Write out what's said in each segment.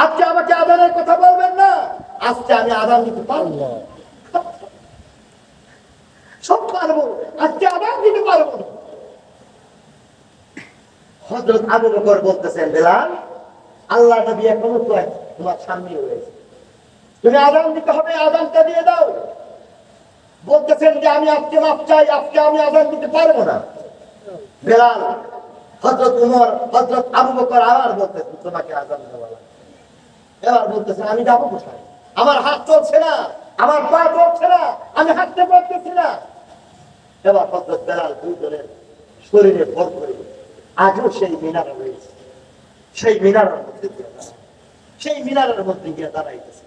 আজকে আমাকে আদানের কথা বলবেন না, আজকে আমি আদান দিতে পারবো না, সব পারবো, আজকে আদান দিতে পারবো না। হযরত আবু বকর বলতেছেন, বেলাল, আল্লাহ নবী এখনো তো তোমার সামনে রয়েছে, তুমি আদান দিতে হবে, আদানটা দিয়ে দাও। বলতেছেন যে আমি আজকে মাপ চাই, আজকে আমি আদান দিতে পারবো না। বেলাল, হযরত উমর, হযরত আবু বকর আবার বলতেছেন তোমাকে আযান দেওয়া লাগবে। এবার বলতেছেন আমি যাবো কোথায়, আমার হাত চলছে না, আমার পা চলছে না, আমি হাঁটতে পারতেছি না। এবার হযরত বেলাল দুইজনের শরীরে ভর করে আজও সেই মিনার রয়েছে, সেই মিনারের মধ্যে গিয়ে দাঁড়ায়, সেই মিনারের মধ্যে গিয়ে দাঁড়াইতেছে।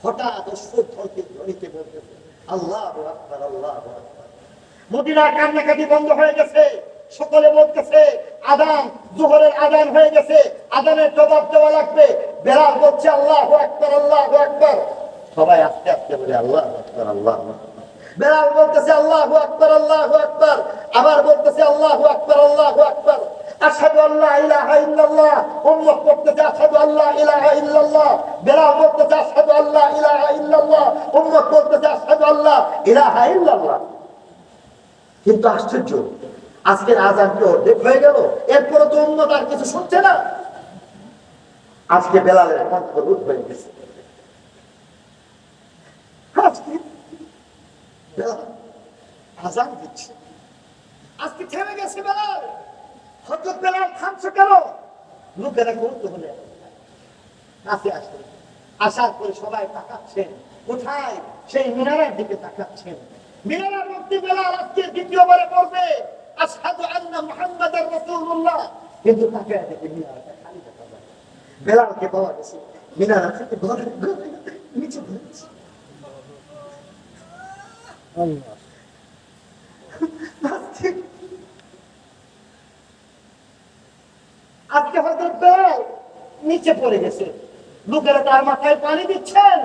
হঠাৎ অশ্রুর ধ্বনিতে বলতেছে আল্লাহু আকবার, আল্লাহু আকবার। মদিনার কান্নাকাটি বন্ধ হয়ে গেছে, সকলে বলতেছে আযান, যোহরের আযান হয়ে গেছে, আযানের জবাব দেওয়া লাগবে। বেলাল বলছে আল্লাহু আকবার, আল্লাহু আকবার। সবাই আস্তে আস্তে বলে আল্লাহু আকবার, আল্লাহু আকবার। বেলাল বলতেছে আল্লাহু আকবার, আল্লাহু আকবার। আবার বলতেছে আল্লাহু আকবার, আল্লাহু আকবার। আশহাদু আল্লা ইলাহা ইল্লাল্লাহ। উম্মত বলতেছে আশহাদু আল্লা ইলাহা ইল্লাল্লাহ। বেলাল বলতেছে আশহাদু আল্লা ইলাহা ইল্লাল্লাহ। উম্মত বলতেছে আশহাদু আল্লা ইলাহা ইল্লাল্লাহ। কিন্তু আশ্চর্য, আজকের আযান কি অর্ধেক হয়ে গেল? এরপরে তো উম্মত আর কিছু শুনছে না। আজকে বেলালের কণ্ঠ রুদ্ধ হয়ে গেছে। আজকে বেলাল আযান দিচ্ছে, আজকে থেমে গেছে বেলাল। হযরত বেলাল থামছে কেন? লোকেরা কৌতূহলে কাছে আসে, আসার পরে সবাই তাকাচ্ছেন কোথায়, সেই মিনারের দিকে তাকাচ্ছেন। মিনারের মধ্যে বেলাল আজকে দ্বিতীয়বারে বলবে আশহাদু আন্না মুহাম্মাদার রাসূলুল্লাহ, কিন্তু তাকে দেখে মিনারটা খালি দেখা যায়। বেলালকে পাওয়া গেছে মিনার থেকে ঘরে ঘরে নিচে ধরেছে। আল্লাহ, আজকে হযরত বেলাল নিচে পড়ে গেছে, লোকেরা তার মাথায় পানি দিচ্ছেন,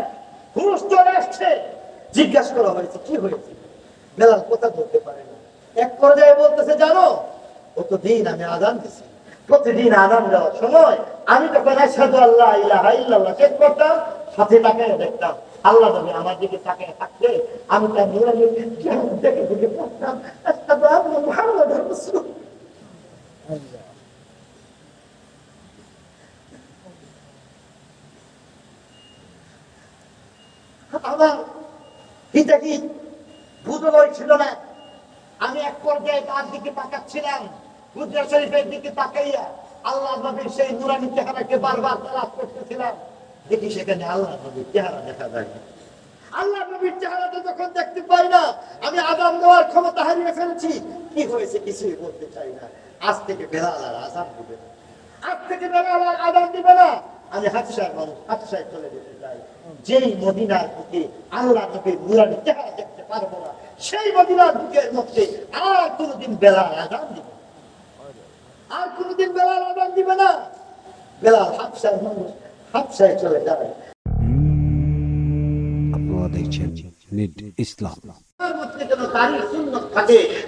হুঁশ চলে আসছে। জিজ্ঞাসা করা হয়েছে কি হয়েছে, বেলাল কথা বলতে পারে না। এক পর্যায়ে বলতেছে জানো, কতদিন আমি আযান দিছি, প্রতিদিন আযান দেওয়ার সময় আমি যখন আশহাদু আল্লা ইলাহা ইল্লাল্লাহ শেষ করতাম, সাথে তাকায় দেখতাম আল্লাহ নবী আমার দিকে তাকায় থাকতে, আমি তার নুরানি দেখে দেখে পড়তাম আশহাদু আন্না মুহাম্মাদার রাসূলুল্লাহ। আমার হিতে কি বুঝলই ছিল না। আমি এক পর্যায়ে তার দিকে তাকাচ্ছিলাম, হুজরা শরীফের দিকে তাকাইয়া আল্লাহ নবীর সেই নুরানি চেহারাকে বারবার তালাশ করতেছিলাম। দেখি সেখানে আল্লাহ নবীর চেহারা দেখা যায়। আল্লাহ নবীর চেহারাটা যখন দেখতে পাই না, আমি আযান দেওয়ার ক্ষমতা হারিয়ে ফেলেছি। কি হয়েছে কিছুই বলতে চাই না। আজ থেকে বেলাল আর আযান দিবে না, আজ থেকে বেলাল আর আযান দিবে না। আমি হাফসার মানুষ, হাফসায় চলে যেতে চাই। যেই মদিনার বুকে আল্লাহ নবীর নুরানি চেহারা দেখতে পারবো না, সেই মদিনার বুকের মধ্যে আর কোনদিন বেলাল আযান দিবে না, আর কোনদিন বেলাল আযান দিবে না। বেলাল হাফসার মানুষ, হাফসায় চলে যাবে। আপনারা দেখছেন নিড ইসলাম।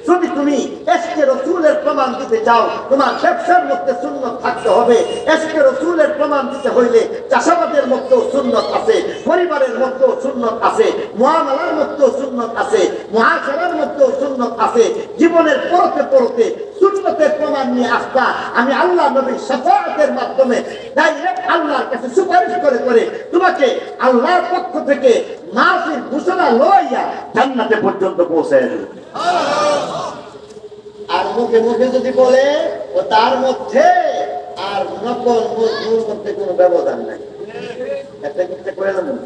যদি তুমি ইশকে রাসূলের প্রমাণ দিতে চাও, তোমার ব্যবসার মধ্যে সুন্নাত থাকতে হবে। ইশকে রাসূলের প্রমাণ দিতে হইলে চাষাবাদের মধ্যেও সুন্নাত আছে, পরিবারের মধ্যেও সুন্নাত আছে, মুআমালার মধ্যেও সুন্নাত আছে, মুআশারার মধ্যেও সুন্নাত আছে। জীবনের পরতে পরতে সুন্নতের প্রমাণ নিয়ে আসবা। আমি আল্লাহ নবীর শাফাআতের মাধ্যমে ডাইরেক্ট আল্লাহর কাছে সুপারিশ করে করে তোমাকে আল্লাহর পক্ষ থেকে মাফির ঘোষণা লইয়া জান্নাতে পর্যন্ত পৌঁছায় দেব। আর মুখে মুখে যদি বলে ও তার মধ্যে আর নকল মজনুর মধ্যে কোনো ব্যবধান নাই। একটা কিচ্ছা করে নেব,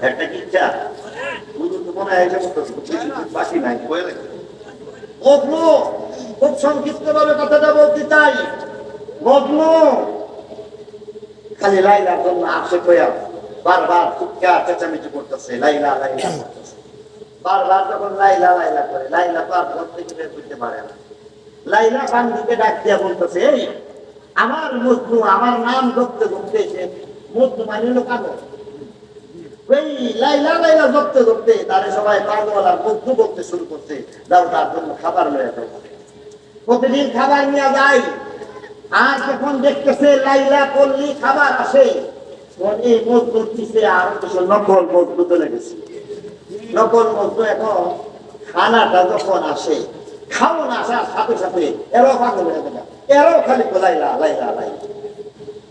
একটা কিচ্ছা শুধু তো মনে হয় বাকি নাই। মজনু, খুব সংক্ষিপ্ত ভাবে কথাটা বলতে চাই। মজনু খালি লাইলার জন্য আশে কইয়া বারবার চিৎকার চেঁচামেচি করতেছে, লাইলা লাইলা করতেছে। বারবার যখন লাইলা লাইলা করে, লাইলা তো আর ঘর থেকে বের করতে পারে না। লাইলা বান্ধবীকে ডাক দিয়া বলতেছে, এই আমার মজনু, আমার নাম ধরতে ধরতে এসে মজনু মানিল কানো। এই লাইলা লাইলা ধরতে ধরতে তারে সবাই পাগলা মজনু বলতে শুরু করছে। যাও তার জন্য খাবার লয়ে যাও। প্রতিদিন খাবার নিয়ে যায়। আর যখন দেখতেছে লাইলা পল্লী খাবার আসে, এই মজবুত দিছে আর কিছু নকল মজবুত লেগেছে। নকল মজবুত এখন খানাটা যখন আসে, খাওয়ান আসার সাথে সাথে এরাও পাগল হয়ে যাবে, এরাও খালি লাইলা লাইলা লাইলা।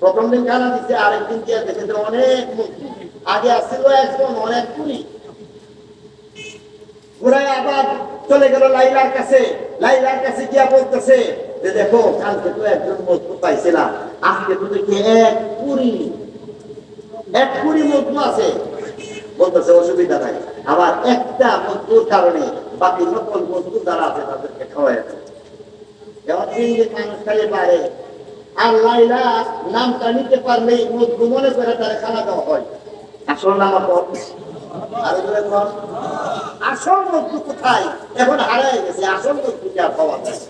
প্রথম দিন খানা দিচ্ছে, আরেকদিন দিয়ে দেখে যে অনেক মজবুত। আগে আসছিল একজন অনেক কুড়ি, ঘুরাই আবার চলে গেল লাইলার কাছে। লাইলার কাছে গিয়া বলতেছে যে দেখো, কালকে তো একজন মজবুত পাইছিলাম, আজকে তো দেখি এক কুড়ি মজবুত আছে। বলতেছে অসুবিধা নাই, আবার একটা মজবুর কারণে বাকি সকল মজবুত যারা আছে তাদেরকে খাওয়াই আছে। যেমন তিন দিন মানুষ খালি পারে, আর লাইলা নামটা নিতে পারলেই মজবুত মনে করে তারা খানা দেওয়া হয়। আসল নাম আসল মজবুত কোথায়? এখন হারাই গেছে। আসল মজবুত আর পাওয়া যায়,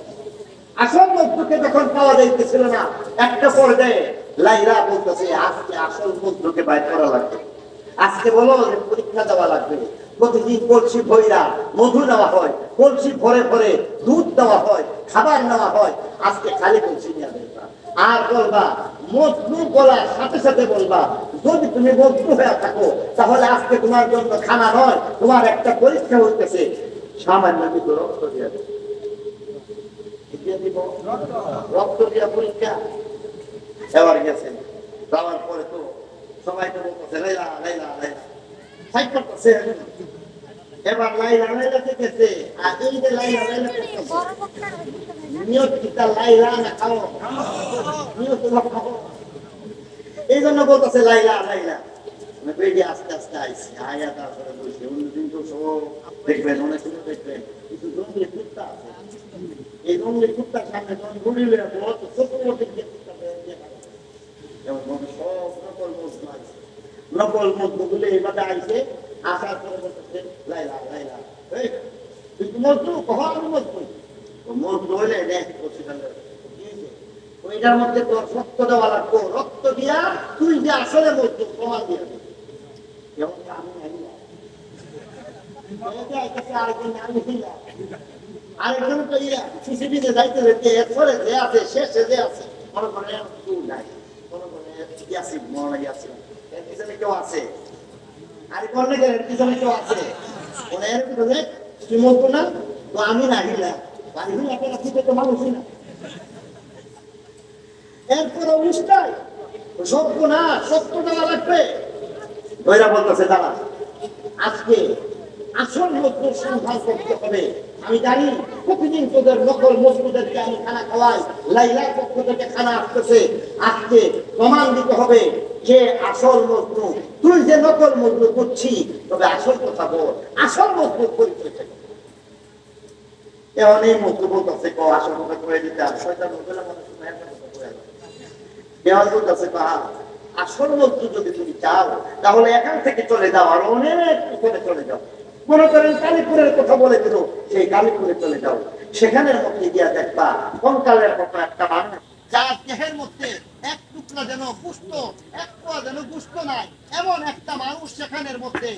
আসল মজবুতকে যখন পাওয়া যাইতেছিল না, একটা পর্যায়ে লাইলা বলতেছে আজকে আসল মজবুতকে বাইর করা লাগবে। আজকে বলো যে পরীক্ষা দেওয়া লাগবে। প্রতিদিন কলসি ভইরা মধু নেওয়া হয়, কলসি ভরে ভরে দুধ দেওয়া হয়, খাবার নেওয়া হয়। আজকে খালি কলসি নিয়ে দেখবা, আর বলবা মজবু বলার সাথে সাথে বলবা, যদি তুমি মজবু হয়ে থাকো তাহলে আজকে তোমার জন্য খানা নয়, তোমার একটা পরীক্ষা হইতেছে। সামান্য কিন্তু রক্ত দিয়ে দেবে, রক্ত দিয়া পরীক্ষা। এবার গেছে, যাওয়ার পরে তো সবাই তো বলতেছে লাইলা লাইলা লাইলা সাইড করতেছে। এবার লাইলা লাইলা গেছে, আর এই যে লাইলা লাইলা করতেছে, নিয়ত কিতা লাইলা না খাও, নিয়ত খাও। এই জন্য বলতেছে লাইলা লাইলা। বেরিয়ে আস্তে আস্তে আইসি, আয়া তারপরে বলছে অন্যদিন তো সব দেখবেন, অনেক কিছু দেখবেন, কিছু জঙ্গলি কুত্তা আছে। এই জঙ্গলি কুত্তার সামনে যখন ঘুরিলে বড় ছোট মোটে সব নকল মজবু আছে। নকল মজবু গুলো এইভাবে আইসে, আসার পরে বলতেছে লাইলা লাইলা তুই মজবু কখন মজবু মজবু হইলে ওইটার মধ্যে তোর রক্ত দেওয়া লাগবো, রক্ত দিয়া তুই যে আসলে মজবু প্রমাণ দিয়ে দিবি। যেমন আমি আরেকজন তো ইয়া সিসিটিভিতে যাইতে যেতে এরপরে যে আছে শেষে যে আছে মনে করে কেউ নাই, মনে করে ইয়াসিন মনে ইয়াসিন এর পিছনে কেউ আছে, আরেক অনেকের এর পিছনে কেউ আছে। ওরা এর পিছনে তুই মতো না তো আমি না হিলা বাড়ি হিলা আপনারা কি তো মানুষই না। এরপরে উষ্টাই সত্য না, সত্য দেওয়া লাগবে। ওইরা বলতেছে দাঁড়া, আজকে আসল মজবুত সন্ধান করতে হবে। আমি জানি প্রতিদিন তোদের নকল মজবুতদেরকে আমি খানা খাওয়াই, লাইলার পক্ষ থেকে খানা আসতেছে। আজকে প্রমাণ দিতে হবে যে আসল মজবুত, তুই যে নকল মজবুত করছি, তবে আসল কথা বল, আসল মজবুত পরিচয় থেকে। এমন এই মজবুত বলতেছে ক আসল কথা করে দিতে আর শয়তান বলে মনে শুনে একটা কথা করে দেওয়ার বলতেছে আসল মজবুত যদি তুমি চাও তাহলে এখান থেকে চলে যাও, আর অনেক পিছনে চলে যাও। মনে করেন কালীপুরের কথা বলে দিল, সেই কালীপুরে চলে যাও। সেখানের মধ্যে গিয়া দেখবা কঙ্কালের মতো একটা মানুষ, যার দেহের মধ্যে এক টুকরা যেন গুস্ত, এক পোয়া যেন গুস্ত নাই, এমন একটা মানুষ সেখানের মধ্যে।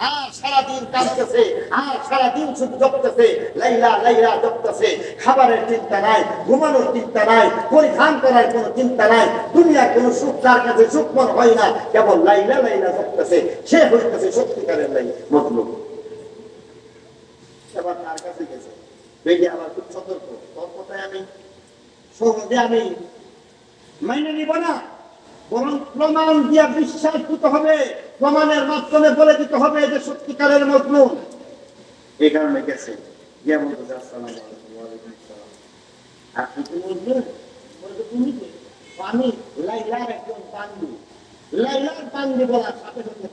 আর সারাদিন কাঁদতেছে, আর সারাদিন শুধু জপতেছে লাইলা লাইলা জপতেছে। খাবারের চিন্তা নাই, ঘুমানোর চিন্তা নাই, পরিধান করার কোনো চিন্তা নাই, দুনিয়ার কোনো সুখ তার কাছে সুখ মনে হয় না, কেবল লাইলা লাইলা জপতেছে। সে হইতেছে সত্যিকারের মজলুম। এবার তার কাছে গেছে, বেরিয়ে আবার খুব সতর্ক, তোর কথায় আমি সহজে আমি মাইনে নিব না, বরং প্রমাণ দিয়া বিশ্বাস দিতে হবে, প্রমাণের মাধ্যমে বলে দিতে হবে যে সত্যিকারের মজলুম। এই কারণে গেছে গিয়ে বলতে আপনি কি মজলুম? তুমি আমি লাইলার একজন পান্ডু। লাইলার পান্ডু বলার সাথে সাথে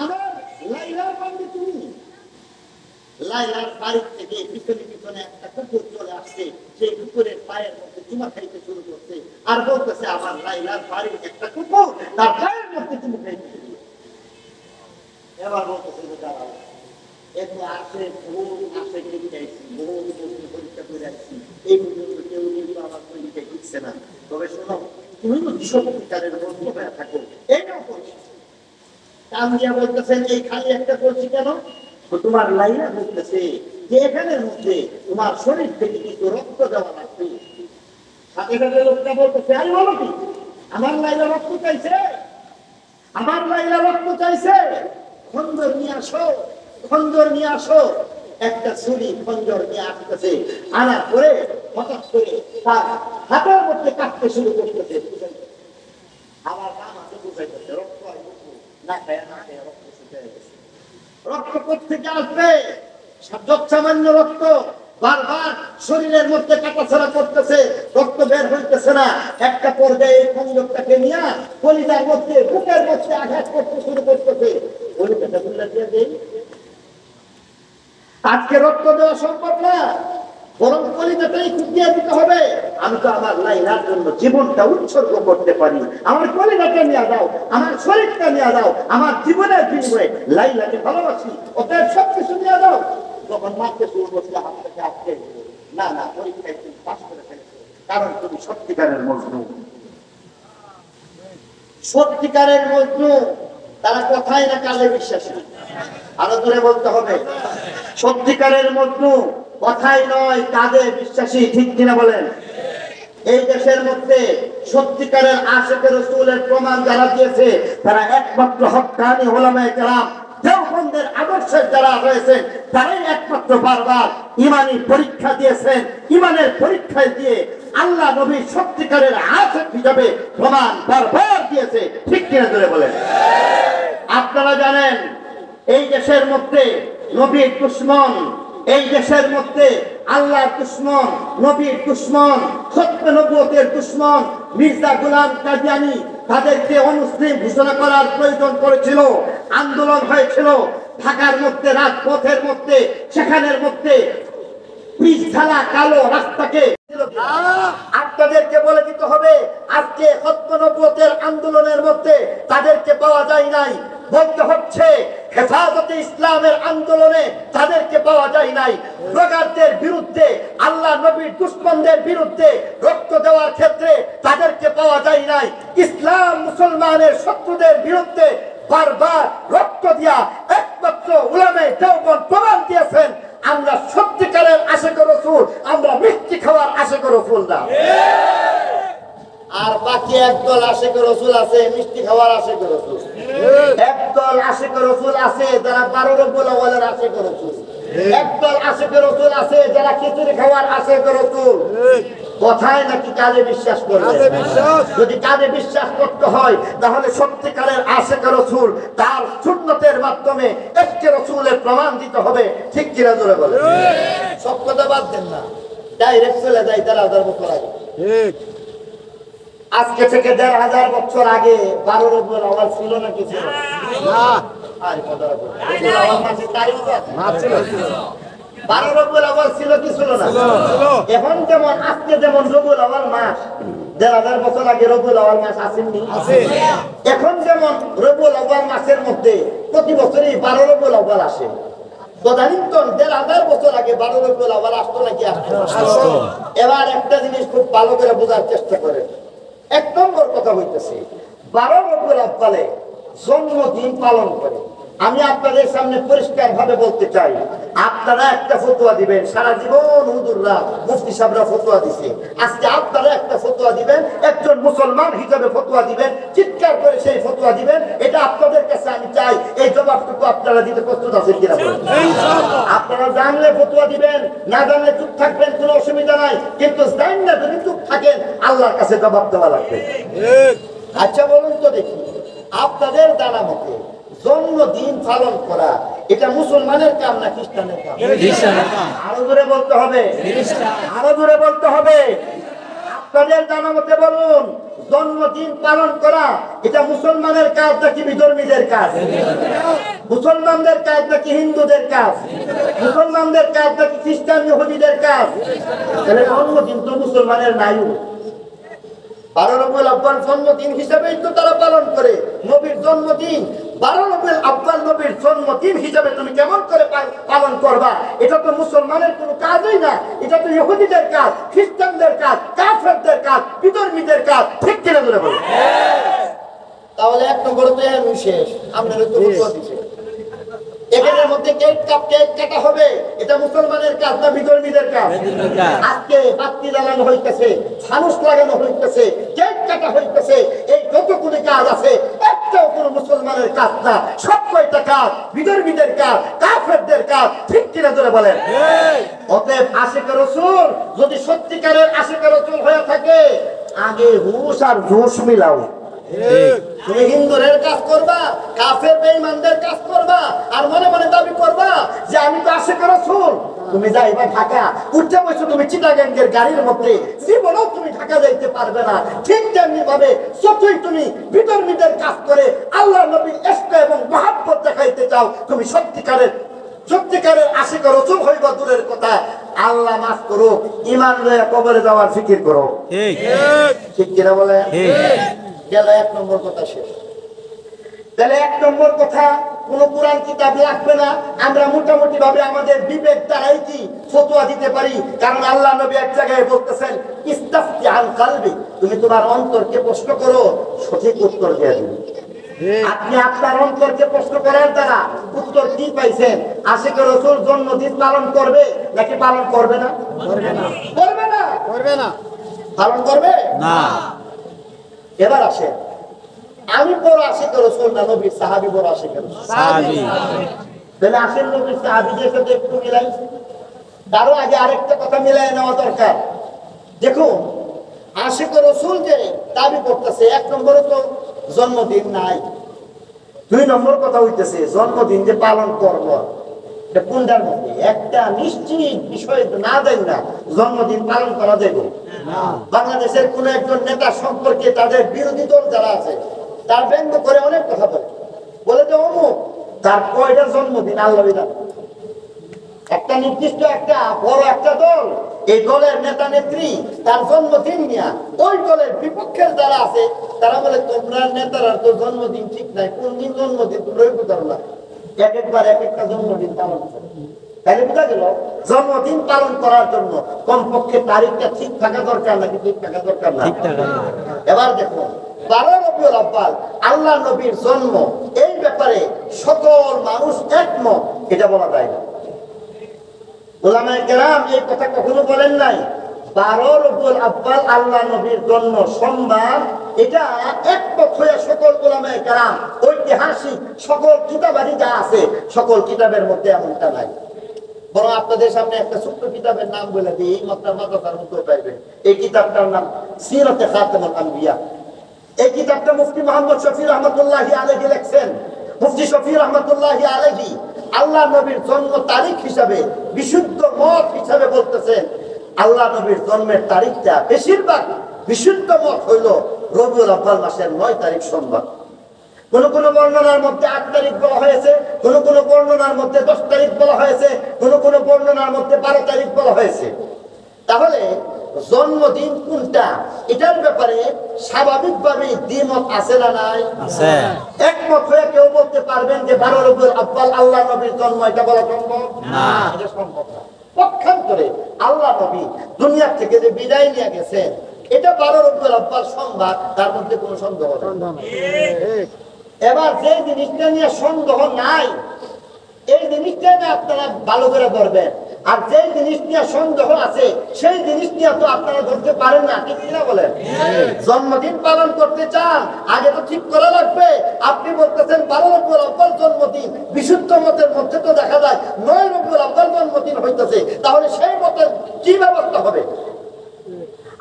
আমার লাইলার পান্ডু তুমি। লাইলার বাড়ির থেকে পিছনে পিছনে একটা কুকুর চলে আসছে, সেই কুকুরের পায়ের মধ্যে চুমা খাইতে শুরু করছে, আর বলতেছে আমার লাইলার বাড়ির একটা কুকুর তার পায়ের মধ্যে চুমা খাইতে শুরু করছে। এবার বলতেছে যে দাঁড়াও, এত আসে বহু আসে কেটে আইছি, বহু পরীক্ষা করে আসছি, এই পর্যন্ত কেউ কিন্তু আমার পরীক্ষায় দিচ্ছে না। তবে শোনো, তুমি সত্যিকারের মধ্যে হয়ে থাকো, এটাও করছি। কাম দিয়া বলতেছেন এই খালি একটা করছি কেন? তোমার লাইলা বলতেছে যে এখানের মধ্যে তোমার শরীর থেকে কিছু রক্ত দেওয়া লাগবে। সাথে সাথে লোকটা বলতেছে আমি বলো কি আমার লাইলা রক্ত চাইছে, আমার লাইলা রক্ত চাইছে। খঞ্জর নিয়ে আসো, খঞ্জর নিয়ে আসো। একটা ছুরি খঞ্জর নিয়ে আসতেছে, আনার পরে হঠাৎ করে তার হাতের মধ্যে কাটতে শুরু করতেছে। আমার নাম হাতে বুঝাইতেছে, রক্ত না খায় না খায় রক্ত শুকিয়ে গেছে। রক্ত কোথেকে আসবে? সামান্য রক্ত বারবার শরীরের মধ্যে কাটাছাড়া করতেছে, রক্ত বের হইতেছে না। একটা পর্যায়ে এই খঞ্জরটাকে নিয়ে কলিজার মধ্যে, বুকের মধ্যে আঘাত করতে শুরু করতেছে। কলিজাটা বুঝলে দিয়ে দেই, আজকে রক্ত দেওয়া সম্ভব না, বরং কলিজাটাই খুঁটিয়ে দিতে হবে। আমি তো আমার লাইলার জন্য জীবনটা উৎসর্গ করতে পারি, আমার কলিজাটা নিয়ে দাও, আমার শরীরটা নিয়ে দাও, আমার জীবনের বিনিময়ে লাইলাকে ভালোবাসি, অতএব সবকিছু নিয়ে দাও। যখন মারতে শুরু করছে হাত থেকে আটকে, না না, পরীক্ষায় তুমি পাস করে ফেলেছো, কারণ তুমি সত্যিকারের মজনু। সত্যিকারের মজনু তারা কথায় না কাজে বিশ্বাসী। আরো দূরে বলতে হবে, সত্যিকারের মজনু কথাই নয় কাজে বিশ্বাসী। ঠিক কিনা বলেন? এই দেশের মধ্যে সত্যিকারের আশিকে রাসূলের প্রমাণ যারা দিয়েছে তারা একমাত্র হক্কানি উলামায়ে কেরাম, দেওবন্দের আদর্শের যারা রয়েছেন তারাই একমাত্র বারবার ইমানি পরীক্ষা দিয়েছেন। ইমানের পরীক্ষায় দিয়ে আল্লাহ নবী সত্যিকারের আশিক হিসাবে প্রমাণ বারবার দিয়েছে। ঠিক কিনা ধরে বলেন? আপনারা জানেন এই দেশের মধ্যে নবীর দুশমন, এই দেশের মধ্যে আল্লাহর দুশমন, নবীর দুশমন, খতমে নবুয়তের দুশমন মির্জা গোলাম কাদিয়ানী, তাদেরকে অমুসলিম ঘোষণা করার প্রয়োজন পড়েছিল, আন্দোলন হয়েছিল ঢাকার মধ্যে, রাজপথের মধ্যে, সেখানের মধ্যে পিচ ঢালা কালো রাস্তাকে আপনাদেরকে বলে দিতে হবে। আজকে খতমে নবুয়তের আন্দোলনের মধ্যে তাদেরকে পাওয়া যায় নাই, বলতে হচ্ছে হেফাজতে ইসলামের আন্দোলনে তাদেরকে পাওয়া যায় নাই। ব্লগারদের বিরুদ্ধে, আল্লাহ নবীর দুশমনদের বিরুদ্ধে রক্ত দেওয়ার ক্ষেত্রে তাদেরকে পাওয়া যায় নাই। ইসলাম মুসলমানের শত্রুদের বিরুদ্ধে বারবার রক্ত দিয়া একমাত্র উলামায়ে দেওবন্দ প্রমাণ দিয়েছেন আমরা সত্যিকারের আশিক রাসূল, আমরা মিষ্টি খাওয়ার আশিক রাসূল না। আর বাকি একদল আশিক রাসূল আছে মিষ্টি খাওয়ার আশিক রাসূল, একদল আশিক রাসূল আছে যারা 12 রবিউল আউয়ালের আশিক রাসূল, একদল আশিক রাসূল আছে যারা খিচুড়ি খাওয়ার আশিক রাসূল। কথায় নাকি কাজে বিশ্বাস করবে? যদি কাজে বিশ্বাস করতে হয় তাহলে সত্যিকারের আশিক রাসূল তার সুন্নতের মাধ্যমে একে রাসূলের প্রমাণ দিতে হবে। ঠিক কিনা জোরে বলে? সব কথা বাদ দেন না, ডাইরেক্ট চলে যাই 1000 বছর আগে। ঠিক, আজকে থেকে 1000 বছর আগে 12 রবিউল আউয়াল ছিল না? কিছু না। আর কথা বলবো, রবিউল আউয়াল মাসের তারিখ না ছিল, 12 রবিউল আউয়াল ছিল কি ছিল না? এখন যেমন আজকে যেমন রবিউল আউয়াল মাস, 1000 বছর আগে রবিউল আউয়াল মাস আসেনি? এখন যেমন রবিউল আউয়াল মাসের মধ্যে প্রতি বছরই 12 রবিউল আউয়াল আসে। তদানীন্তন 1000 বছর আগে 12 রবিউল আউয়াল আসতো নাকি? আসতো। এবার একটা জিনিস খুব ভালো করে বোঝার চেষ্টা করেন। এক নম্বর কথা হইতেছে 12 রবিউল আউয়ালে জন্মদিন পালন করে। আমি আপনাদের সামনে পরিষ্কার ভাবে বলতে চাই, আপনারা একটা ফতোয়া দিবেন, সারা জীবন হুজুররা মুফতি সাহেবরা ফতোয়া দিছে, আজকে আপনারা একটা ফতোয়া দিবেন, একজন মুসলমান হিসেবে ফতোয়া দিবেন, চিৎকার করে সেই ফতোয়া দিবেন। এটা আপনাদের কাছে আমি চাই, এই জবাবটুকু আপনারা দিতে প্রস্তুত আছেন কিনা বলেন? আপনারা জানলে ফতোয়া দিবেন, না জানলে চুপ থাকবেন, কোনো অসুবিধা নাই, কিন্তু জানলে যদি চুপ থাকেন আল্লাহর কাছে জবাব দেওয়া লাগবে। আচ্ছা বলুন তো দেখি, আপনাদের জানা মতে জন্মদিন পালন করা এটা মুসলমানের কাম না খ্রিস্টানের কাম? আরো জোরে বলতে হবে, আরো জোরে বলতে হবে। আপনাদের জানা মতে বলুন, জন্মদিন পালন করা এটা মুসলমানের কাজ নাকি বিধর্মীদের কাজ? মুসলমানদের কাজ নাকি হিন্দুদের কাজ? মুসলমানদের কাজ নাকি খ্রিস্টান ইহুদিদের কাজ? তাহলে জন্মদিন তো মুসলমানের নাই। 12 রবিউল আউয়াল জন্মদিন হিসাবেই তো তারা পালন করে। নবীর জন্মদিন 12 রবিউল আউয়াল নবীর জন্মদিন হিসাবে তুমি কেমন করে পালন করবা? এটা তো মুসলমানের কোনো কাজই না, এটা তো ইহুদিদের কাজ, খ্রিস্টানদের কাজ, কাফেরদের কাজ, বিধর্মীদের কাজ। ঠিক কিনা বলে বলো? তাহলে এক নম্বর তো আমি শেষ, আপনারা তো ফতোয়া দিয়েছেন এখানের মধ্যে কেক কাটা হবে, এটা মুসলমানের কাজ না বিধর্মীদের কাজ? আজকে বাতি জ্বালানো হইতেছে, ফানুস লাগানো হইতেছে, কেক কাটা হইতেছে, কাজ আছে, একটাও কোনো মুসলমানের কাজ না, সব কয়টা কাজ বিধর্মীদের কাজ, কাফেরদের কাজ। ঠিক কিনা জোরে বলেন? অতএব আশিকে রাসূল যদি সত্যিকারের আশিকে রাসূল হয়ে থাকে, আগে হুশ আর জোশ মিলাও। তুমি হিন্দুদের কাজ করবা, কাফের বেঈমানদের কাজ করবা, আর মনে মনে দাবি করবা যে আমি তো আশিকে রাসূল। তুমি যাইবা ঢাকা, উঠতে বসে তুমি চিটাগাঙ্গের গাড়ির মধ্যে, জীবনেও তুমি ঢাকা যাইতে পারবে না। ঠিক তেমনি ভাবে যতই তুমি বিধর্মীদের কাজ করে আল্লাহ নবীর ইশক এবং মহব্বত দেখাইতে চাও, তুমি সত্যিকারের আশিকে রাসূল হইবা দূরের কথা, আল্লাহ মাফ করো, ঈমান লইয়া কবরে যাওয়ার ফিকির করো। ঠিক কিনা বলে? গেল 1 নম্বর কথা শেষ। তাহলে 1 নম্বর কথা, কোন কোরআন কিতাব লাগবে না, আমরা মোটামুটি ভাবে আমাদের বিবেক দ্বারাই কি ফতোয়া দিতে পারি। কারণ আল্লাহ নবী এক জায়গায় বলতেছেন, ইস্তাফতি আন কলবি, তুমি তোমার অন্তরকে প্রশ্ন করো, সঠিক উত্তর দিয়ে দিবে। আপনি আপনার অন্তরকে প্রশ্ন করার দ্বারা উত্তর কি পাইছেন? আশিকে রাসূল জন্মদিন পালন করবে নাকি পালন করবে না? করবে না। পালন করবে না। এবার আসে, আমি বড় আশিকে রাসূল না নবীর সাহাবী বড় আশিকে রাসূল? সাহাবী। তাহলে আসেন নবীর সাহাবীদের সাথে একটু মিলাই। তারও আগে আরেকটা কথা মিলাই নেওয়া দরকার। দেখুন, আশিকে রাসূল যে দাবি করতেছে, 1 নম্বরে তো জন্মদিন নাই, 2 নম্বর কথা হইতেছে জন্মদিন যে পালন করব, এটা কোনটার মধ্যে? একটা নিশ্চিত বিষয় না দেন না জন্মদিন পালন করা যাবে না। বাংলাদেশের কোন একজন নেতা সম্পর্কে তাদের বিরোধী দল যারা আছে তার ব্যঙ্গ করে অনেক কথা বলে যে অমুক তার কয়টা জন্মদিন আল্লাহ বিধান। একটা নির্দিষ্ট একটা বড় একটা দল, এই দলের নেতা নেত্রী তার জন্মদিন নিয়ে ওই দলের বিপক্ষের যারা আছে তারা বলে তোমরা নেতারা তো জন্মদিন ঠিক নাই, কোন দিন জন্মদিন তোমরা বুঝারো না, একবার এক একটা জন্মদিন পালন করো। তাহলে বোঝা গেল জন্মদিন পালন করার জন্য কমপক্ষে তারিখটা ঠিক থাকা দরকার নাকি ঠিক থাকা দরকার না? এবার দেখো, 12 রবিউল আউয়াল আল্লাহ নবীর জন্ম, এই ব্যাপারে সকল মানুষ একমত, এটা বলা যায় না। উলামায়ে কেরাম এই কথা কখনো বলেন নাই 12 রবিউল আউয়াল আল্লাহ নবীর জন্ম সোমবার, এটা একমত হয়ে সকল উলামায়ে কেরাম ঐতিহাসিক সকল কিতাবাদি যা আছে সকল কিতাবের মধ্যে এমনটা নাই। বরং আপনাদের সামনে একটা ছোট্ট কিতাবের নাম বলে দিই, আপনার মাথার মধ্যে পাইবেন। এই কিতাবটার নাম সিরাতে খাতামুল আম্বিয়া। এই কিতাবটা মুফতি মুহাম্মদ শফি রহমাতুল্লাহি আলাইহি লিখছেন। মুফতি শফি রহমাতুল্লাহি আলাইহি আল্লাহ নবীর জন্ম তারিখ হিসাবে বিশুদ্ধ মত হিসাবে বলতেছেন, আল্লাহ নবীর জন্মের তারিখটা বেশিরভাগ বিশুদ্ধ মত হইল রবিউল আউয়াল মাসের 9 তারিখ সোমবার। কোন কোন বর্ণনার মধ্যে 8 তারিখ বলা হয়েছে, কোন কোন বর্ণনার মধ্যে 10 তারিখ বলা হয়েছে, কোন কোন বর্ণনার মধ্যে 12 তারিখ বলা হয়েছে। তাহলে জন্মদিন কোনটা, এটার ব্যাপারে স্বাভাবিকভাবে দ্বিমত আছে না নাই? আছে। একমত হয়ে কেউ বলতে পারবেন যে 12 রবিউল আউয়াল আল্লাহ নবীর জন্ম, এটা বলা সম্ভব না? এটা সম্ভব না। পক্ষান্তরে আল্লাহ নবী দুনিয়া থেকে যে বিদায় নিয়ে গেছেন, এটা 12 রবিউল আউয়াল সোমবার, তার মধ্যে কোনো সন্দেহ নেই। এবার যে জিনিসটা নিয়ে সন্দেহ নাই, এই জিনিসটা নিয়ে আপনারা ভালো করে ধরবেন, আর যে জিনিস নিয়ে সন্দেহ আছে সেই জিনিস নিয়ে তো আপনারা ধরতে পারেন না। ঠিক কিনা বলেন? জন্মদিন পালন করতে চান, আগে তো ঠিক করা লাগবে। আপনি বলতেছেন 12 রবিউল আউয়াল জন্মদিন, বিশুদ্ধ মতের মধ্যে তো দেখা যায় 9 রবিউল আউয়াল জন্মদিন হইতেছে, তাহলে সেই মতের কি ব্যবস্থা হবে?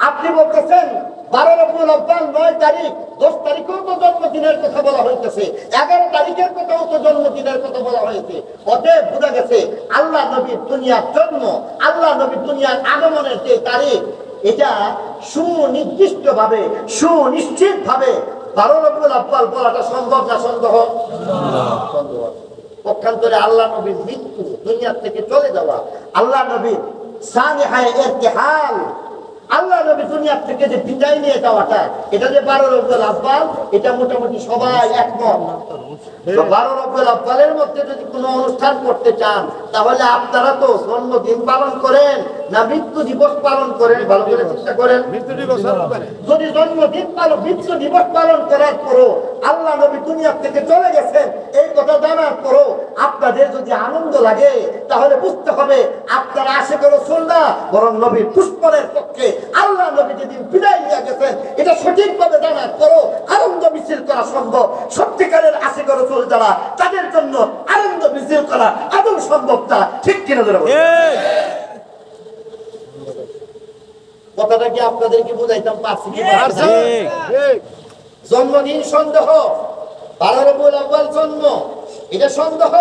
আপনি বলতেছেন 12 রবিউল আউয়াল 9 তারিখ, 10 তারিখেও তো জন্মদিনের কথা বলা হইতেছে, 11 তারিখের কথাও তো জন্মদিনের কথা বলা হয়েছে। অতএব বোঝা গেছে আল্লাহ নবীর দুনিয়ার জন্ম, আল্লাহ নবীর দুনিয়ার আগমনের যে তারিখ, এটা সুনির্দিষ্ট ভাবে সুনিশ্চিত ভাবে 12 রবিউল আউয়াল বলাটা সম্ভব না সন্দেহ? সন্দেহ। পক্ষান্তরে আল্লাহ নবীর মৃত্যু, দুনিয়া থেকে চলে যাওয়া, আল্লাহ নবীর সানিহায়ে ইরতিহাল, আল্লাহ নবী দুনিয়া থেকে যে বিদায় নিয়ে যাওয়াটা, এটা যে 12 রবিউল আউয়াল, এটা মোটামুটি সবাই একমত। 12 রবিউল আউয়ালের মধ্যে যদি কোনো অনুষ্ঠান করতে চান, তাহলে আপনারা তো জন্মদিন পালন করেন না মৃত্যু দিবস পালন করেন? ভালো করে চিন্তা করেন। যদি জন্মদিন পালন, মৃত্যু দিবস পালন করার পরও আল্লাহ নবী দুনিয়া থেকে চলে গেছেন এই কথা জানার পরও আপনাদের যদি আনন্দ লাগে, তাহলে বুঝতে হবে আপনারা আশিকে রাসূল না, বরং নবীর দুশমনের পক্ষে। আল্লাহ নবী যেদিন বিদায় নিয়ে গেছেন, এটা সঠিকভাবে জানার পরও আনন্দ মিছিল করা সম্ভব, সত্যিকারের আশিক রাসূল যারা তাদের জন্য আনন্দ মিছিল করা আদৌ সম্ভব না, ঠিক কিনা ধরে কথাটা কি আপনাদেরকে বুঝাইতাম পারছি কি? জন্মদিন সন্দেহ, 12 রবিউল আউয়াল জন্ম, এটা সন্দেহ।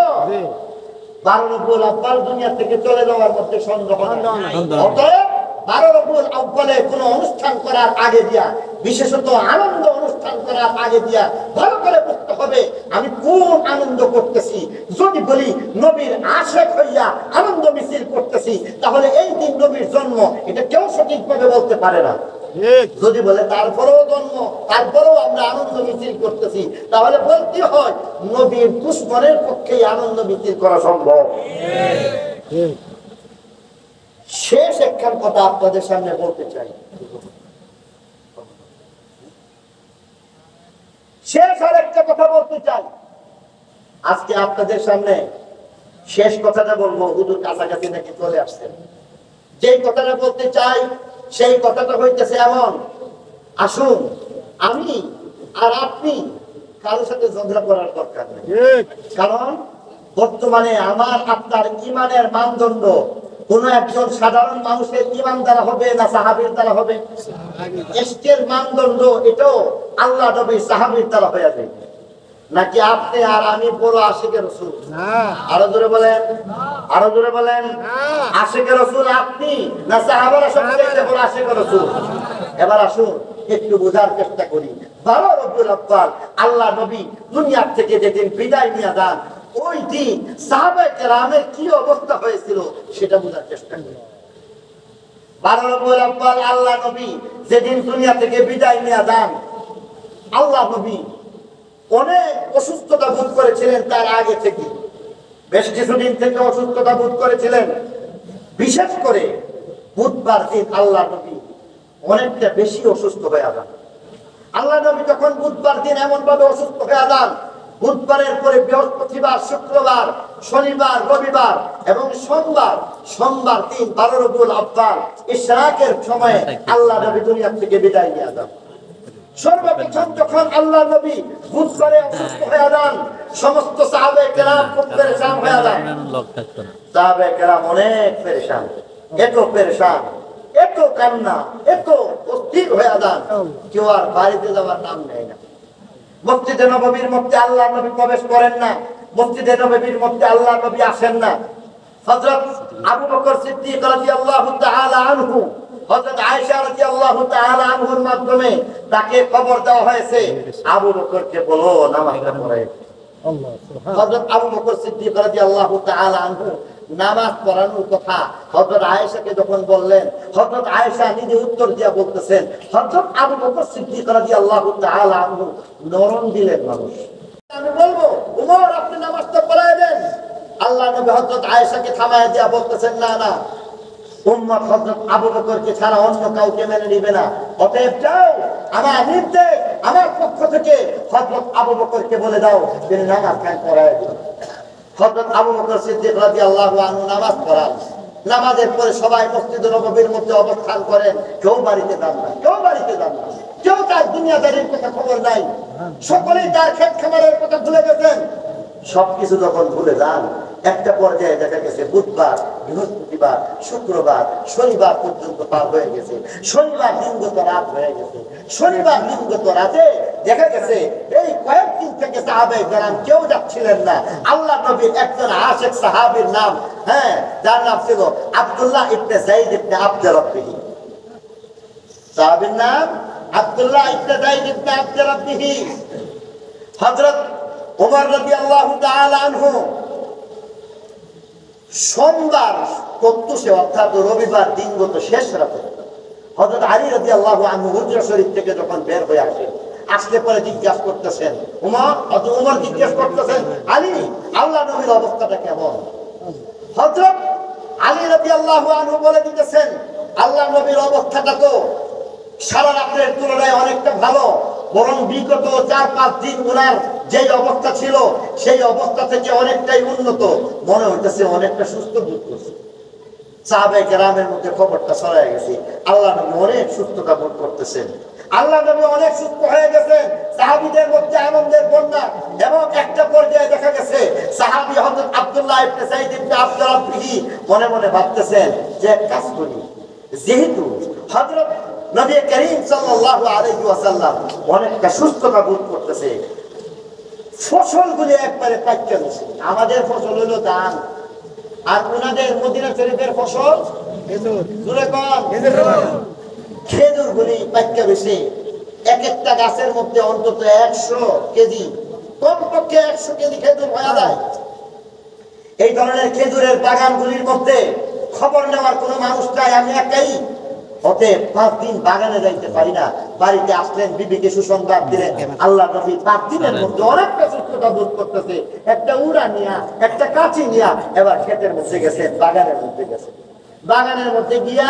12 রবিউল আউয়াল দুনিয়া থেকে চলে যাওয়ার মধ্যে সন্দেহ নাই। অতএব 12 রবিউল আউয়ালে কোনো অনুষ্ঠান করার আগে দিয়া, বিশেষত আনন্দ অনুষ্ঠান করার আগে দিয়া ভালো করে বুঝতে হবে আমি কোন আনন্দ করতেছি। যদি বলি নবীর আশিক হইয়া আনন্দ মিছিল করতেছি, তাহলে এই দিন নবীর জন্ম, এটা কেউ সঠিকভাবে বলতে পারে না। যদি বলে তারপরেও জন্ম, তারপরেও আমরা আনন্দ মিছিল করতেছি, তাহলে বলতে হয় নবীর দুশ্মনের পক্ষে আনন্দ মিছিল করা সম্ভব। শেষ একখান কথা আপনাদের সামনে বলতে চাই, শেষ আর একটা কথা বলতে চাই আজকে আপনাদের সামনে। শেষ কথাটা বলবো, হুজুর কাছাকাছি নাকি চলে আসছেন। যেই কথাটা বলতে চাই সেই কথাটা হইতেছে এমন, আসুন আমি আর আপনি কারোর সাথে ঝগড়া করার দরকার নেই। কারণ বর্তমানে আমার আপনার ইমানের মানদণ্ড কোন একজন সাধারণ মানুষের ইমান দ্বারা হবে না সাহাবীর দ্বারা হবে? এর মানদণ্ড এটাও আল্লাহ নবী সাহাবীর দ্বারা হয়ে যাবে। নাকি আপনি আর আমি বড় আশিকে রাসূল? আরো জোরে বলেন, আরো জোরে বলেন। আশিকে রাসূল আপনি না সাহাবারা সবচেয়ে বড় আশিকে রাসূল? এবার আসুন একটু বোঝার চেষ্টা করি। 12 রবিউল আউয়াল আল্লাহ নবী দুনিয়া থেকে যেদিন বিদায় নিয়ে যান, ওই দিন সাহাবায়ে কেরামের কি অবস্থা হয়েছিল সেটা বোঝার চেষ্টা করি। 12 রবিউল আউয়াল আল্লাহ নবী যেদিন দুনিয়া থেকে বিদায় নিয়ে যান, আল্লাহ নবী অনেক অসুস্থতা বোধ করেছিলেন। তার আগে থেকে বেশ কিছুদিন থেকে অসুস্থতা বোধ করেছিলেন। বিশেষ করে বুধবার দিন আল্লাহ নবী অনেকটা বেশি অসুস্থ হয়ে যান। আল্লাহ নবী যখন বুধবার দিন এমন ভাবে অসুস্থ হয়ে যান, বুধবারের পরে বৃহস্পতিবার, শুক্রবার, শনিবার, রবিবার এবং সোমবার দিন 12 রবিউল আউয়াল ইশরাকের সময় আল্লাহ নবী দুনিয়া থেকে বিদায় নিয়ে যান। সর্বপ্রথম যখন আল্লাহ নবী বুধবারে অসুস্থ হয়ে যান, সমস্ত সাহাবায়ে কেরাম খুব পেরেশান হয়ে যান। সাহাবায়ে কেরাম অনেক পেরেশান, এত পেরেশান, এত কান্না, এত অস্থির হয়ে যান, কেউ আর বাড়িতে যাওয়ার নাম নেয় না। মসজিদে নববীর মধ্যে আল্লাহ নবী প্রবেশ করেন না, মসজিদে নববীর মধ্যে আল্লাহ নবী আসেন না। হযরত আবু বকর সিদ্দিক রাদিয়াল্লাহু তাআলা আনহু, হযরত আয়েশা রাদিয়াল্লাহু তাআলা আনহুর মাধ্যমে তাকে খবর দেওয়া হয়েছে, আবু বকরকে বলো নামাজটা পড়ায়। হযরত আবু বকর সিদ্দিক রাদিয়াল্লাহু তাআলা আনহু নামাজ পড়ানোর কথা হযরত আয়েশাকে যখন বললেন, হযরত আয়েশা নিজে উত্তর দিয়া বলতেছেন, হযরত আবু বকর সিদ্দিক রাদিয়াল্লাহু তাআলা আনহু নরম দিলের মানুষ। আমি বলবো ওমর আপনি নামাজটা পড়ায় দেন। আল্লাহ নবী হযরত আয়েশাকে থামায় দিয়া বলতেছেন, না না, উম্মত হযরত আবু বকরকে ছাড়া অন্য কাউকে মেনে নিবে না, অতএব যাও আমার নির্দেশ, আমার পক্ষ থেকে হযরত আবু বকরকে বলে দাও তিনি নামাজ পড়ায় দেন। হযরত আবু বকর সিদ্দিক রাদিয়াল্লাহু আনহু নামাজ পড়ান। নামাজের পরে সবাই মসজিদে নববীর মধ্যে অবস্থান করেন, কেউ বাড়িতে যান না, কেউ বাড়িতে যান না, কেউ তার দুনিয়াদারির কথা খবর নাই, সকলেই তার ক্ষেত খামারের কথা ভুলে গেছেন। সবকিছু যখন ভুলে যান, একটা পর্যায়ে দেখা গেছে বুধবার, বৃহস্পতিবার, শুক্রবার, শনিবার পর্যন্ত পার হয়ে গেছে। শনিবার দিনগত রাত হয়ে গেছে। শনিবার দিনগত রাতে দেখা গেছে এই কয়েকদিন থেকে সাহাবায়ে কেরাম কেউ যাচ্ছিলেন না। আল্লাহ নবীর একজন আশিক সাহাবীর নাম, যার নাম ছিল আব্দুল্লাহ ইবনে যায়েদ ইবনে আব্দ রাব্বিহি। সাহাবীর নাম আব্দুল্লাহ ইবনে যায়েদ ইবনে আব্দ রাব্বিহি। হযরত ওমর রাদিয়াল্লাহু তাআলা আনহু সোমবার প্রত্যুষে অর্থাৎ রবিবার দিনগত শেষ রাতে হযরত আলী রাদিয়াল্লাহু আনহু হুজরা শরীফ থেকে যখন বের হয়ে আসেন, আসলে পরে জিজ্ঞাসা করতেছেন ওমর জিজ্ঞাসা করতেছেন, আলী আল্লাহ নবীর অবস্থাটা কেমন? হযরত আলী রাদিয়াল্লাহু আনহু বলে দিতেছেন, আল্লাহ নবীর অবস্থাটা তো সারা রাতের তুলনায় অনেকটা ভালো, বরং বিগত 4-5 দিন ওনার যেই অবস্থা ছিল সেই অবস্থা থেকে অনেকটাই উন্নত, মনে হইতেছে অনেকটা সুস্থ বোধ করছে। সাহাবায়ে কেরামের মধ্যে খবরটা ছড়ায় গেছে, আল্লাহ নবী অনেক সুস্থতা বোধ করতেছেন, আল্লাহ নবী অনেক সুস্থ হয়ে গেছেন। সাহাবীদের মধ্যে আনন্দের বন্যা। এবং একটা পর্যায়ে দেখা গেছে সাহাবী হযরত আব্দুল্লাহ ইবনে সাইদ ইবনে আব্দুর রাব্বিহি মনে মনে ভাবতেছেন যে এক কাজ করি, যেহেতু হযরত নবী করিম সাল্লাল্লাহু আলাইহি ওয়াসাল্লাম অনেকটা সুস্থতা বোধ করতেছে, ফসলগুলি একবারে পাইকা গেছে। আমাদের ফসল হলো ধান, আর ওনাদের মদিনা শরীফের ফসল খেজুর গুলি পাইকা গেছে। এক একটা গাছের মধ্যে অন্তত 100 কেজি, কমপক্ষে 100 কেজি খেজুর হয়ে যায়। এই ধরনের খেজুরের বাগানগুলির মধ্যে খবর নেওয়ার কোনো মানুষ নাই, আমি একাই। অতএব 5 দিন বাগানে যাইতে পারি না। বাড়িতে আসলেন, বিবিকে সুসংবাদ দিলেন, আল্লাহ নবী 5 দিনের মধ্যে অনেকটা সুস্থতা বোধ করতেছে। একটা উড়া নিয়া, একটা কাঁচি নিয়া এবার ক্ষেতের মধ্যে গেছেন, বাগানের মধ্যে গেছেন। বাগানের মধ্যে গিয়া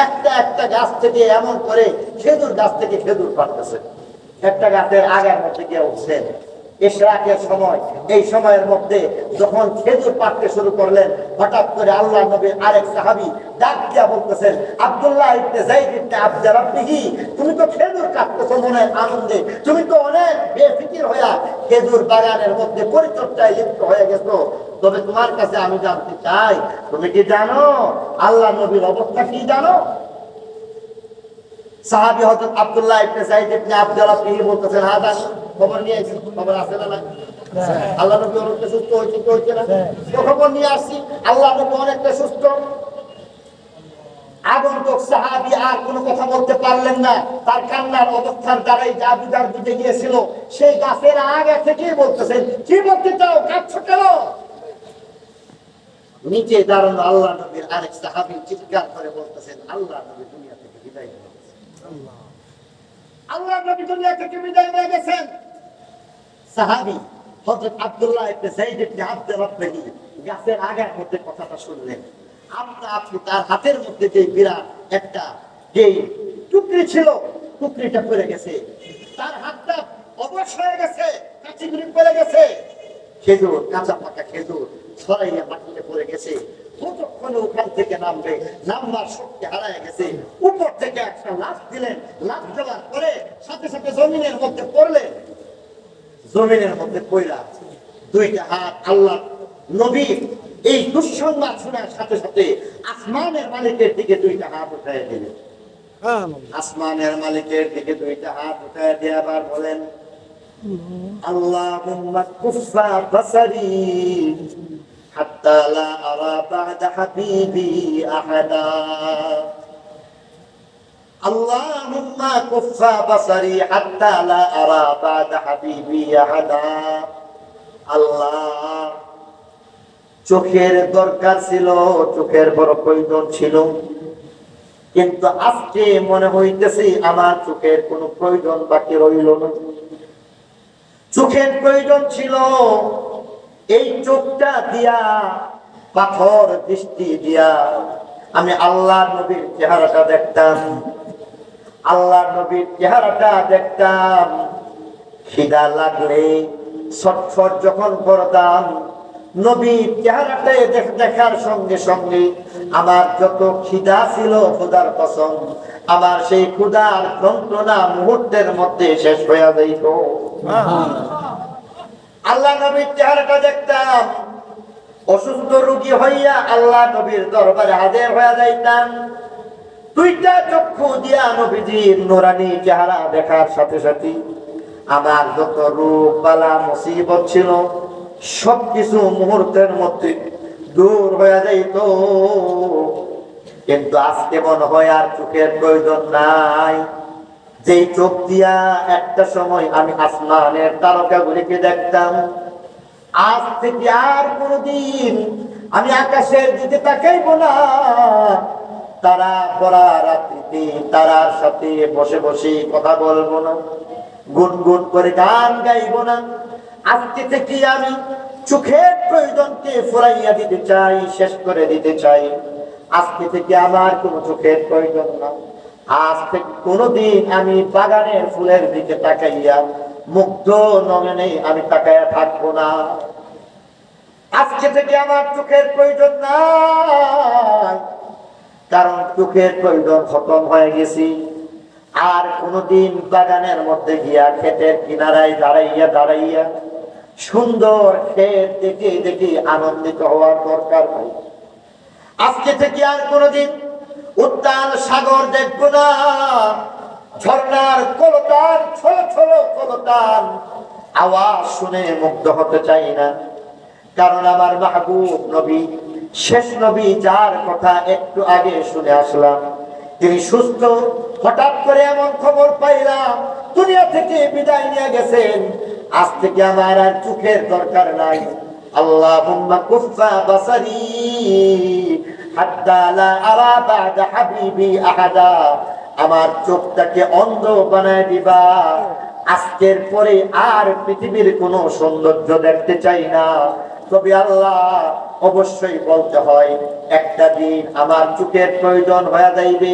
একটা একটা গাছ থেকে এমন করে খেজুর গাছ থেকে খেজুর পাড়তেছে। একটা গাছের আগার মধ্যে গিয়ে উঠছেন। ইশরাকের সময়, এই সময়ের মধ্যে যখন খেজুর পাড়তে শুরু করলেন, হঠাৎ করে আল্লাহ নবীর আরেক সাহাবী ডাক দিয়া বলতেছেন, আব্দুল্লাহ ইবনে যায়েদ ইবনে আব্দুর রাব্বিহি, তুমি তো খেজুর কাটতেছো মনের আনন্দে, তুমি তো অনেক বেফিকির হইয়া খেজুর বাগানের মধ্যে পরিচর্যায় লিপ্ত হয়ে গেছো। তবে তোমার কাছে আমি জানতে চাই, তুমি কি জানো আল্লাহ নবীর অবস্থা কি জানো? সাহাবী হযরত আব্দুল্লাহ ইবনে যায়েদ ইবনে আব্দুর রাব্বিহি বলতেছেন, হ্যাঁ জানি। খবর নিয়ে আসি, খবর আছে না? আল্লাহ নবী অনেকটা সুস্থ হয়েছে, কি হয়েছে না? খবর নিয়ে আসছি, আল্লাহ নবী অনেকটা সুস্থ। আগন্তুক সাহাবী আর কোনো কথা বলতে পারলেন না। তার কান্নার অবস্থার দ্বারাই জাদুদার বুঝে গিয়েছিল। সেই গাছের আগে থেকেই বলতেছেন, কি বলতে চাও, কাঁদছো কেন? নিচে দাঁড়ানো আল্লাহ নবীর আরেক সাহাবী চিৎকার করে বলতেছেন, আল্লাহ নবী দুনিয়া থেকে বিদায় নিয়ে গেছেন। আল্লাহ নবী দুনিয়া থেকে বিদায় নিয়ে গেছেন। সাহাবী হযরত আব্দুল্লাহ ইবনে যায়েদ ইবনে আব্দুর রাব্বিহি গাছের আগার মধ্যে কথাটা শুনলেন। আপনি তার হাতের মধ্যে যে বিরাট একটা যে টুকরি ছিল, টুকরিটা পড়ে গেছে, তার হাতটা অবশ হয়ে গেছে, কাঁচিগুলি পড়ে গেছে। খেজুর, কাঁচা পাকা খেজুর ছড়াইয়া মাটিতে পড়ে গেছে। কতক্ষণে ওখান থেকে নামবে, নামবার শক্তি হারায় গেছে। উপর থেকে একটা লাফ দিলেন, লাফ দেওয়ার পরে সাথে সাথে জমিনের মধ্যে পড়লেন। জমিনের মধ্যে পড়া দুইটা হাত আল্লাহ নবী এই দুঃসংবাদ শোনার সাথে সাথে আসমানের মালিকের দিকে দুইটা হাত উঠায় দিলেন। আসমানের মালিকের দিকে দুইটা হাত উঠায় দিয়ে আবার বলেন, আল্লাহুম্মা কুফা বাসারি হাত্তা লা আরা বা'দা হাবিবি আহাদা। আল্লাহুম্মা কুফা বাসারি হাত্তা লা আরা বা'দা হাবিবি আহাদা। আল্লাহ, চোখের দরকার ছিল, চোখের বড় প্রয়োজন ছিল, কিন্তু আজকে মনে হইতেছে আমার চোখের কোনো প্রয়োজন বাকি রইল না। চোখের প্রয়োজন ছিল, এই চোখটা দিয়া, পাথর দৃষ্টি দিয়া আমি আল্লাহ নবীর চেহারাটা দেখতাম, আল্লাহ নবীর চেহারাটা দেখতাম। খিদা লাগলে ছটফট যখন করতাম, নবীর চেহারাটা দেখার সঙ্গে সঙ্গে আমার যত খিদা ছিল, ক্ষুধার কসম, আমার সেই ক্ষুধার যন্ত্রণা মুহূর্তের মধ্যে শেষ হয়ে যাইত। আল্লাহ নবীর চেহারাটা দেখতাম। অসুস্থ রোগী হইয়া আল্লাহ নবীর দরবারে হাজির হয়ে যাইতাম। দুইটা চক্ষু দিয়া নবীজির নুরানি চেহারা দেখার সাথে সাথে আমার যত রোগ বালা মুসিবত ছিল সবকিছু মুহূর্তের মধ্যে দূর হয়ে যাইত। কিন্তু আজকে মনে হয় আর চোখের প্রয়োজন নাই। যেই চোখ দিয়া একটা সময় আমি আসমানের তারকাগুলিকে দেখতাম, আজ থেকে আর কোনদিন আমি আকাশের দিকে তাকাইব না। তারা পড়া রাত্রিতে তারার সাথে বসে বসে কথা বলবো না, গুনগুন করে গান গাইব না। আজকে থেকে আমি চোখের প্রয়োজনকে ফুরাইয়া দিতে চাই, শেষ করে দিতে চাই। আজকে থেকে আমার কোনো চোখের প্রয়োজন না। আজ থেকে কোনদিন আমি বাগানের ফুলের দিকে তাকাইয়া মুগ্ধ নয়নে আমি তাকাইয়া থাকবো না। আজকে থেকে আমার চোখের প্রয়োজন নাই, কারণ চোখের প্রয়োজন খতম হয়ে গেছি। আর কোনদিন বাগানের মধ্যে গিয়া ক্ষেতের কিনারায় দাঁড়াইয়া দাঁড়াইয়া সুন্দর ক্ষেত দেখে দেখে আনন্দিত হওয়ার দরকার নাই। আজকে থেকে আর কোনদিন উত্তাল সাগর দেখবো না, ঝর্ণার কলতান, ছোট ছোট কলতান আওয়াজ শুনে মুগ্ধ হতে চাই না। কারণ আমার মাহবুব নবী, শেষ নবী, যার কথা একটু আগে শুনে আসলাম, তিনি সুস্থ। হঠাৎ করে এমন খবর পাইলাম দুনিয়া থেকে বিদায় নিয়ে গেছেন। আজ থেকে আমার আর চোখের দরকার নাই। আল্লাহুম্মা কুফা বাসারি হাত্তা লা আরা বা'দা হাবিবি আহাদা। আমার চোখটাকে অন্ধ বানায় দিবা, আজকের পরে আর পৃথিবীর কোনো সৌন্দর্য দেখতে চাই না। তবে আল্লাহ অবশ্যই বলতে হয়, একটা দিন আমার চোখের প্রয়োজন হয়ে যাইবে,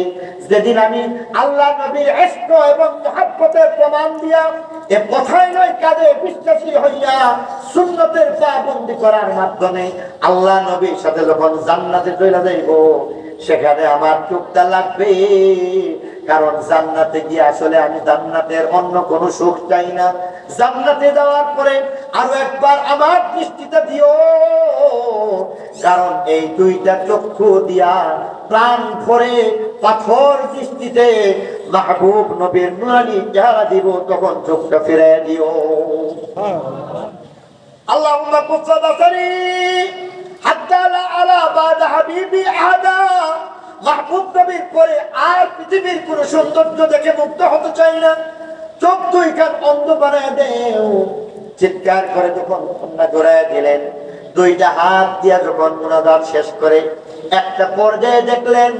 যেদিন আমি আল্লাহ নবীর ইশক এবং মুহাব্বতের প্রমাণ দিয়া এ কথাই নয় কাজে বিশ্বাসী হইয়া সুন্নতের পাবন্দি করার মাধ্যমে আল্লাহ নবীর সাথে যখন জান্নাতে চলে যাইব, সেখানে আমার চোখটা লাগবে। কারণ জান্নাতে গিয়ে আসলে আমি জান্নাতের অন্য কোনো সুখ চাই না। জান্নাতে যাওয়ার পরে আরো একবার আমার দৃষ্টিতে দিও, কারণ এই দুইটা চক্ষু দিয়া প্রাণ ভরে পাথর দৃষ্টিতে মাহবুব নবীর নুরানি চেহারা দিব, তখন চোখটা ফিরে দিও। আল্লাহুম্মা কুফা বাসারি হাত্তা লা আরা বা'দা হাবিবি আহাদা। মাহবুব নবীর পরে আর পৃথিবীর কোন সৌন্দর্য দেখে মুগ্ধ হতে চাই না। চোখ দুইখান অন্ধ বানায় দেও। চিৎকার করে যখন কন্যা জড়ায় দিলেন, দুইটা হাত দিয়া যখন মুনাজাত শেষ করে একটা পর্যায়ে দেখলেন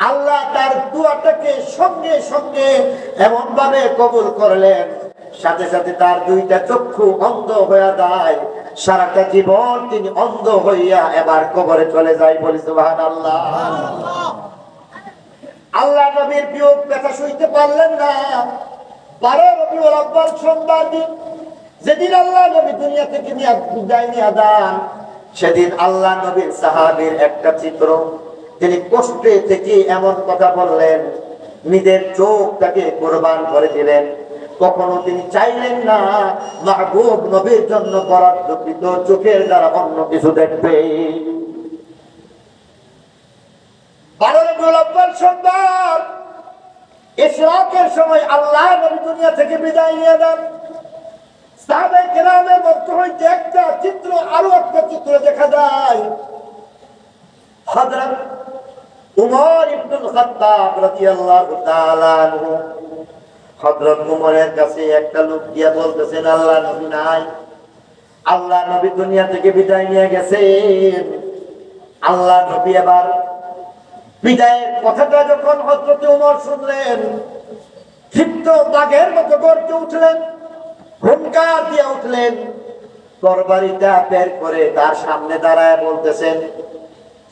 আল্লাহ তার দুয়াটাকে সঙ্গে সঙ্গে এমন ভাবে কবুল করলেন, সাথে সাথে তার দুইটা চক্ষু অন্ধ হয়ে যায়। সারাটা জীবন তিনি অন্ধ হইয়া এবার কবরে চলে যায়। বলি সুবহানাল্লাহ। আল্লাহ নবীর বিয়োগ ব্যথা সইতে পারলেন না। 12 রবিউল আউয়াল সোমবার দিন, যেদিন আল্লাহ নবী দুনিয়া থেকে বিদায় নিয়ে যান, সেদিন আল্লাহ নবীর সাহাবীর একটা চিত্র, তিনি কষ্টে থেকে এমন কথা বললেন, নিজের চোখটাকে কুরবান করে দিলেন। কখনো তিনি চাইলেন না মাহবুব নবীর জন্য বরাদ্দকৃত চোখের দ্বারা অন্য কিছু দেখবে। 12 রবিউল আউয়াল সোমবার ইশরাকের সময় আল্লাহ নবী দুনিয়া থেকে বিদায় নিয়ে যান। সাহাবায়ে কেরামের মধ্য হইতে একটা চিত্র, আরো একটা চিত্র দেখা যায়। হযরত উমর ইবনুল খাত্তাব রাদিয়াল্লাহু তাআলা আনহু, হযরত উমরের কাছে একটা লোক গিয়া বলতেছেন, আল্লাহ নবী নাই, আল্লাহ নবী দুনিয়া থেকে বিদায় নিয়ে গেছেন। আল্লাহ নবী এবার বিদায়ের কথাটা যখন হযরত উমর শুনলেন, ক্ষিপ্ত বাঘের মতো গর্জে উঠলেন, হুঙ্কার দিয়ে উঠলেন, তরবারিটা বের করে তার সামনে দাঁড়ায় বলতেছেন,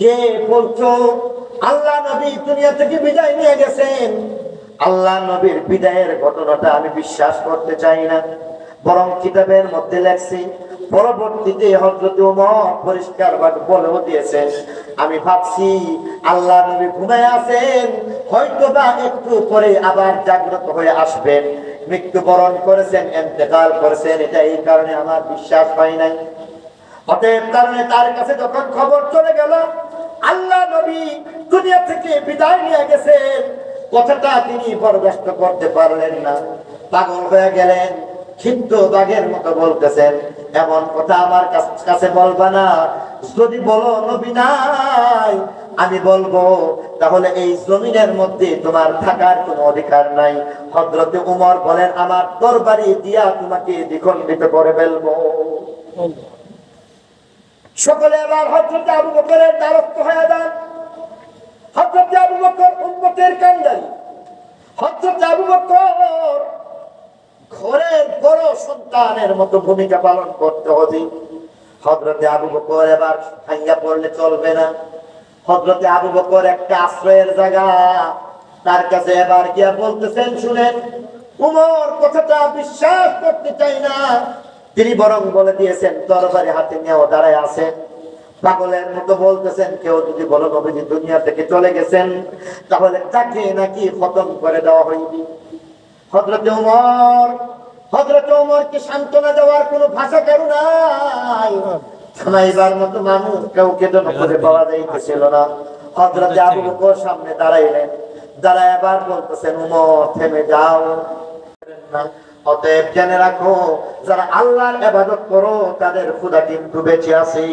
কে বলছো আল্লাহ নবী দুনিয়া থেকে বিদায় নিয়ে গেছেন? আল্লাহ নবীর বিদায়ের ঘটনাটা আমি বিশ্বাস করতে চাই না, বরং কিতাবের মধ্যে লেখছি। পরবর্তীতে হযরত ওমর পরিষ্কার ভাবে বলেও দিয়েছেন, আমি ভাবছি আল্লাহ নবী ঘুমায় আছেন, হয়তো বা একটু পরে আবার জাগ্রত হয়ে আসবেন। মৃত্যুবরণ করেছেন, ইন্তেকাল করেছেন, এটা এই কারণে আমার বিশ্বাস হয় নাই। অতএব কারণে তার কাছে যখন খবর চলে গেল আল্লাহ নবী দুনিয়া থেকে বিদায় নিয়ে গেছেন, কথাটা তিনি বরদাস্ত করতে পারলেন না, পাগল হয়ে গেলেন। ক্ষিপ্ত বাঘের মতো বলতেছেন, এমন কথা আমার কাছে বলবা না, যদি বলো নবী নাই আমি বলবো, তাহলে এই জমিনের মধ্যে তোমার থাকার কোনো অধিকার নাই। হযরত উমর বলেন, আমার তরবারি দিয়া তোমাকে দ্বিখণ্ডিত করে ফেলবো। সকলে আবার হযরত আবু বকরের দ্বারস্থ হয়ে যান। হযরত আবু বকর উম্মতের কান্ডারি। হযরত আবু বকর ঘরের বড় সন্তানের মতো ভূমিকা পালন করতে হবে। হযরত আবু বকর এবার ভাঙ্গা পড়লে চলবে না। হযরত আবু বকর একটা আশ্রয়ের জায়গা, তার কাছে এবার গিয়া বলতেছেন, শুনেন, উমর কথাটা বিশ্বাস করতে চাই না। তিনি বরং বলে দিয়েছেন, তরবারি হাতে নিয়েও দাঁড়ায় আছেন, পাগলের মতো বলতেছেন, কেউ যদি বলো নবীজি দুনিয়া থেকে চলে গেছেন, তাহলে তাকে নাকি খতম করে দেওয়া হইবে। হযরত ওমরকে সান্ত্বনা দেওয়ার কোনো ভাষা কারো নাই। শোনাইবার মতো মানুষ কাউকে যেন খুঁজে পাওয়া যাইতেছিল না। হযরত আবু বকর সামনে দাঁড়াইলেন, দাঁড়ায় এবার বলতেছেন, ওমর থেমে যাও। অতএব জেনে রাখো, যারা আল্লাহর ইবাদত করো তাদের খোদা কিন্তু বেঁচে আছে।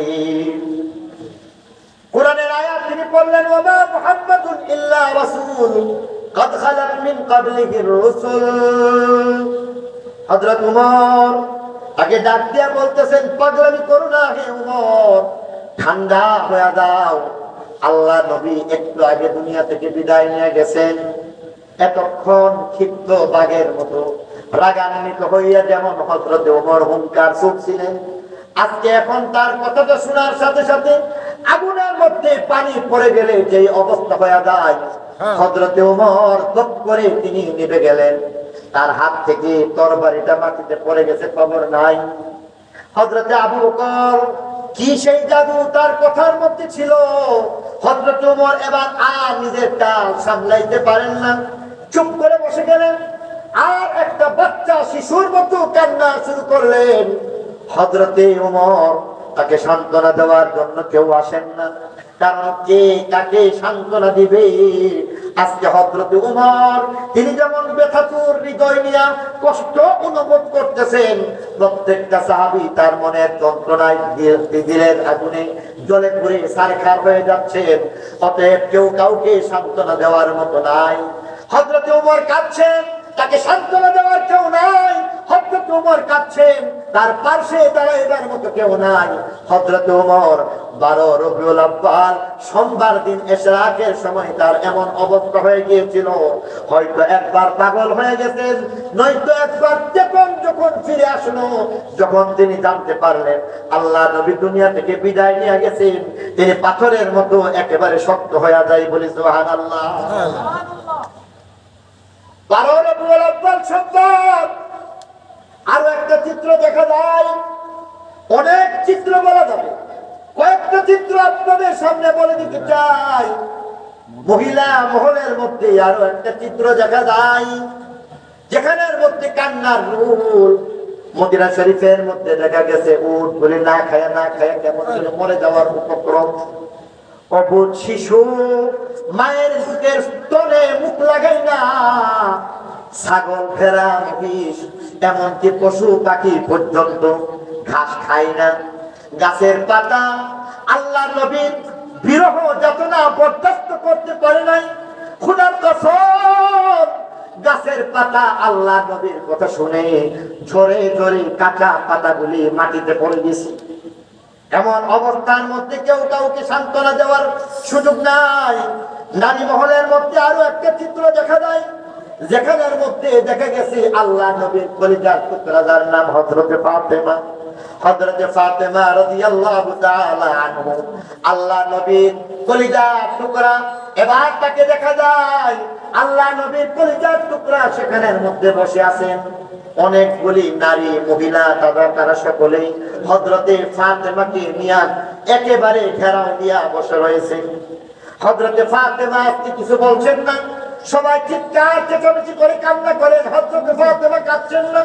কোরআনের আয়াত তিনি পড়লেন, ওয়া মুহাম্মাদুন ইল্লা রাসূল قد خلت من قبله الرسل। হযরত ওমর আগে ডাক দিয়া বলতেছেন, পাগলামি করো না হে ওমর, ঠান্ডা হয়ে যাও। আল্লাহ নবী একটু আগে দুনিয়া থেকে বিদায় নিয়ে গেছেন। এতক্ষণ ক্ষিপ্ত বাঘের মতো রাগান্বিত হইয়া যেমন হযরত ওমর হুঙ্কার ছুটছিলেন, আজকে এখন তার কথাটা শোনার সাথে সাথে আগুনের মধ্যে পানি পড়ে গেলে যে অবস্থা হয়ে যায়, হযরত ওমর তপ করে তিনি নিভে গেলেন। তার হাত থেকে তরবারিটা মাটিতে পড়ে গেছে, খবর নাই। হযরত আবু বকর কি সেই জাদু তার কথার মধ্যে ছিল। হযরত ওমর এবার আর নিজের টাল সামলাইতে পারেন না, চুপ করে বসে গেলেন। আর একটা বাচ্চা শিশুর মতো কান্না শুরু করলেন। হযরতে ওমর তাকে সান্ত্বনা দেওয়ার জন্য কেউ আসেন না, কারণ কে তাকে সান্ত্বনা দিবে? আজকে হযরত ওমর তিনি যেমন ব্যথাতুর হৃদয় নিয়ে কষ্ট অনুভব করতেছেন, প্রত্যেকটা সাহাবী তার মনের যন্ত্রণায় দিলের আগুনে জ্বলে পুড়ে ছারখার হয়ে যাচ্ছেন। অতএব কেউ কাউকে সান্ত্বনা দেওয়ার মতো নাই। হযরত ওমর কাঁদছেন, তাকে সান্ত্বনা দেওয়ার কেউ নাই। হযরত ওমর কাঁদছেন, তার পাশে দাঁড়াইবার মতো কেউ নাই। হযরত ওমর 12 রবিউল আউয়াল সোমবার দিন ইশরাকের সময় তার এমন অবস্থা হয়ে গিয়েছিল, হয়তো একবার পাগল হয়ে গেছেন, নয়তো একবার যখন ফিরে আসলো, যখন তিনি জানতে পারলেন আল্লাহ নবী দুনিয়া থেকে বিদায় নিয়ে গেছেন, তিনি পাথরের মতো একেবারে শক্ত হয়ে যায়। বলি সুবহানাল্লাহ। 12 রবিউল আউয়াল সোমবার আরো একটা চিত্র দেখা যায়। অনেক চিত্র বলা যাবে, কয়েকটা চিত্র আপনাদের সামনে বলে দিতে চাই। মহিলা মহলের মধ্যে আরো একটা চিত্র দেখা যায়, যেখানের মধ্যে কান্নার রোল। মদিনা শরীফের মধ্যে দেখা গেছে উট বলে না খায়া কেমন করে মরে যাওয়ার উপক্রম। অবুঝ শিশু মায়ের বুকের স্তনে মুখ লাগাই না, ছাগল ভেড়া মহিষ এমনকি পশু পাখি পর্যন্ত ঘাস খায় না। গাছের পাতা আল্লাহ নবীর বিরহ যাতনা বরদাস্ত করতে পারে নাই। খোদার কসম, গাছের পাতা আল্লাহ নবীর কথা শুনে ঝরে ঝরে কাঁচা পাতাগুলি মাটিতে পড়ে গেছে। এমন অবস্থার মধ্যে কেউ কাউকে সান্ত্বনা দেওয়ার সুযোগ নাই। নারী মহলের মধ্যে আরো একটা চিত্র দেখা যায়, যেখানের মধ্যে দেখা গেছে আল্লাহ নবীর কলিজার টুকরা, যার নাম হযরত ফাতেমা। হযরত ফাতেমা রাদিয়াল্লাহু তাআলা আনহু আল্লাহ নবীর কলিজার টুকরা। এবার তাকে দেখা যায় আল্লাহ নবীর কলিজার টুকরা সেখানের মধ্যে বসে আছেন। অনেকগুলি নারী মহিলা তারা সকলেই হযরতে ফাতেমাকে নিয়ে একেবারে ঘেরাও দিয়া বসে রয়েছে। হযরতে ফাতেমা কিছু বলছেন না, সবাই চিৎকার চেঁচামেচি করে কান্না করেন। হযরতে ফাতেমা কাঁদছেন না,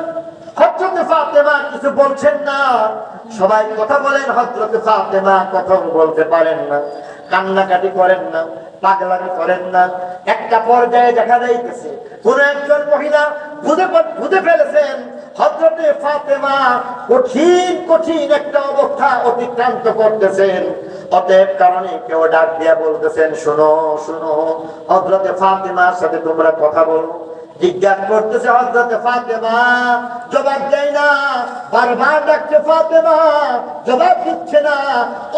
হযরতে ফাতেমা কিছু বলছেন না। সবাই কথা বলেন, হযরতে ফাতেমা কথা বলতে পারেন না, কান্নাকাটি করেন না, পাগলামি করেন না। একটা পর্যায়ে দেখা যাইতেছে কোন একজন মহিলা বুঝে ফেলেছেন হযরতে ফাতেমা কঠিন একটা অবস্থা অতিক্রান্ত করতেছেন। অতএব কারণে কেউ ডাক দিয়া বলতেছেন, শোনো হযরতে ফাতেমার সাথে তোমরা কথা বলো। জিজ্ঞাসা করতেছে হযরতে ফাতেমা, জবাব দেয় না। বারবার ডাকছে ফাতেমা, জবাব দিচ্ছে না।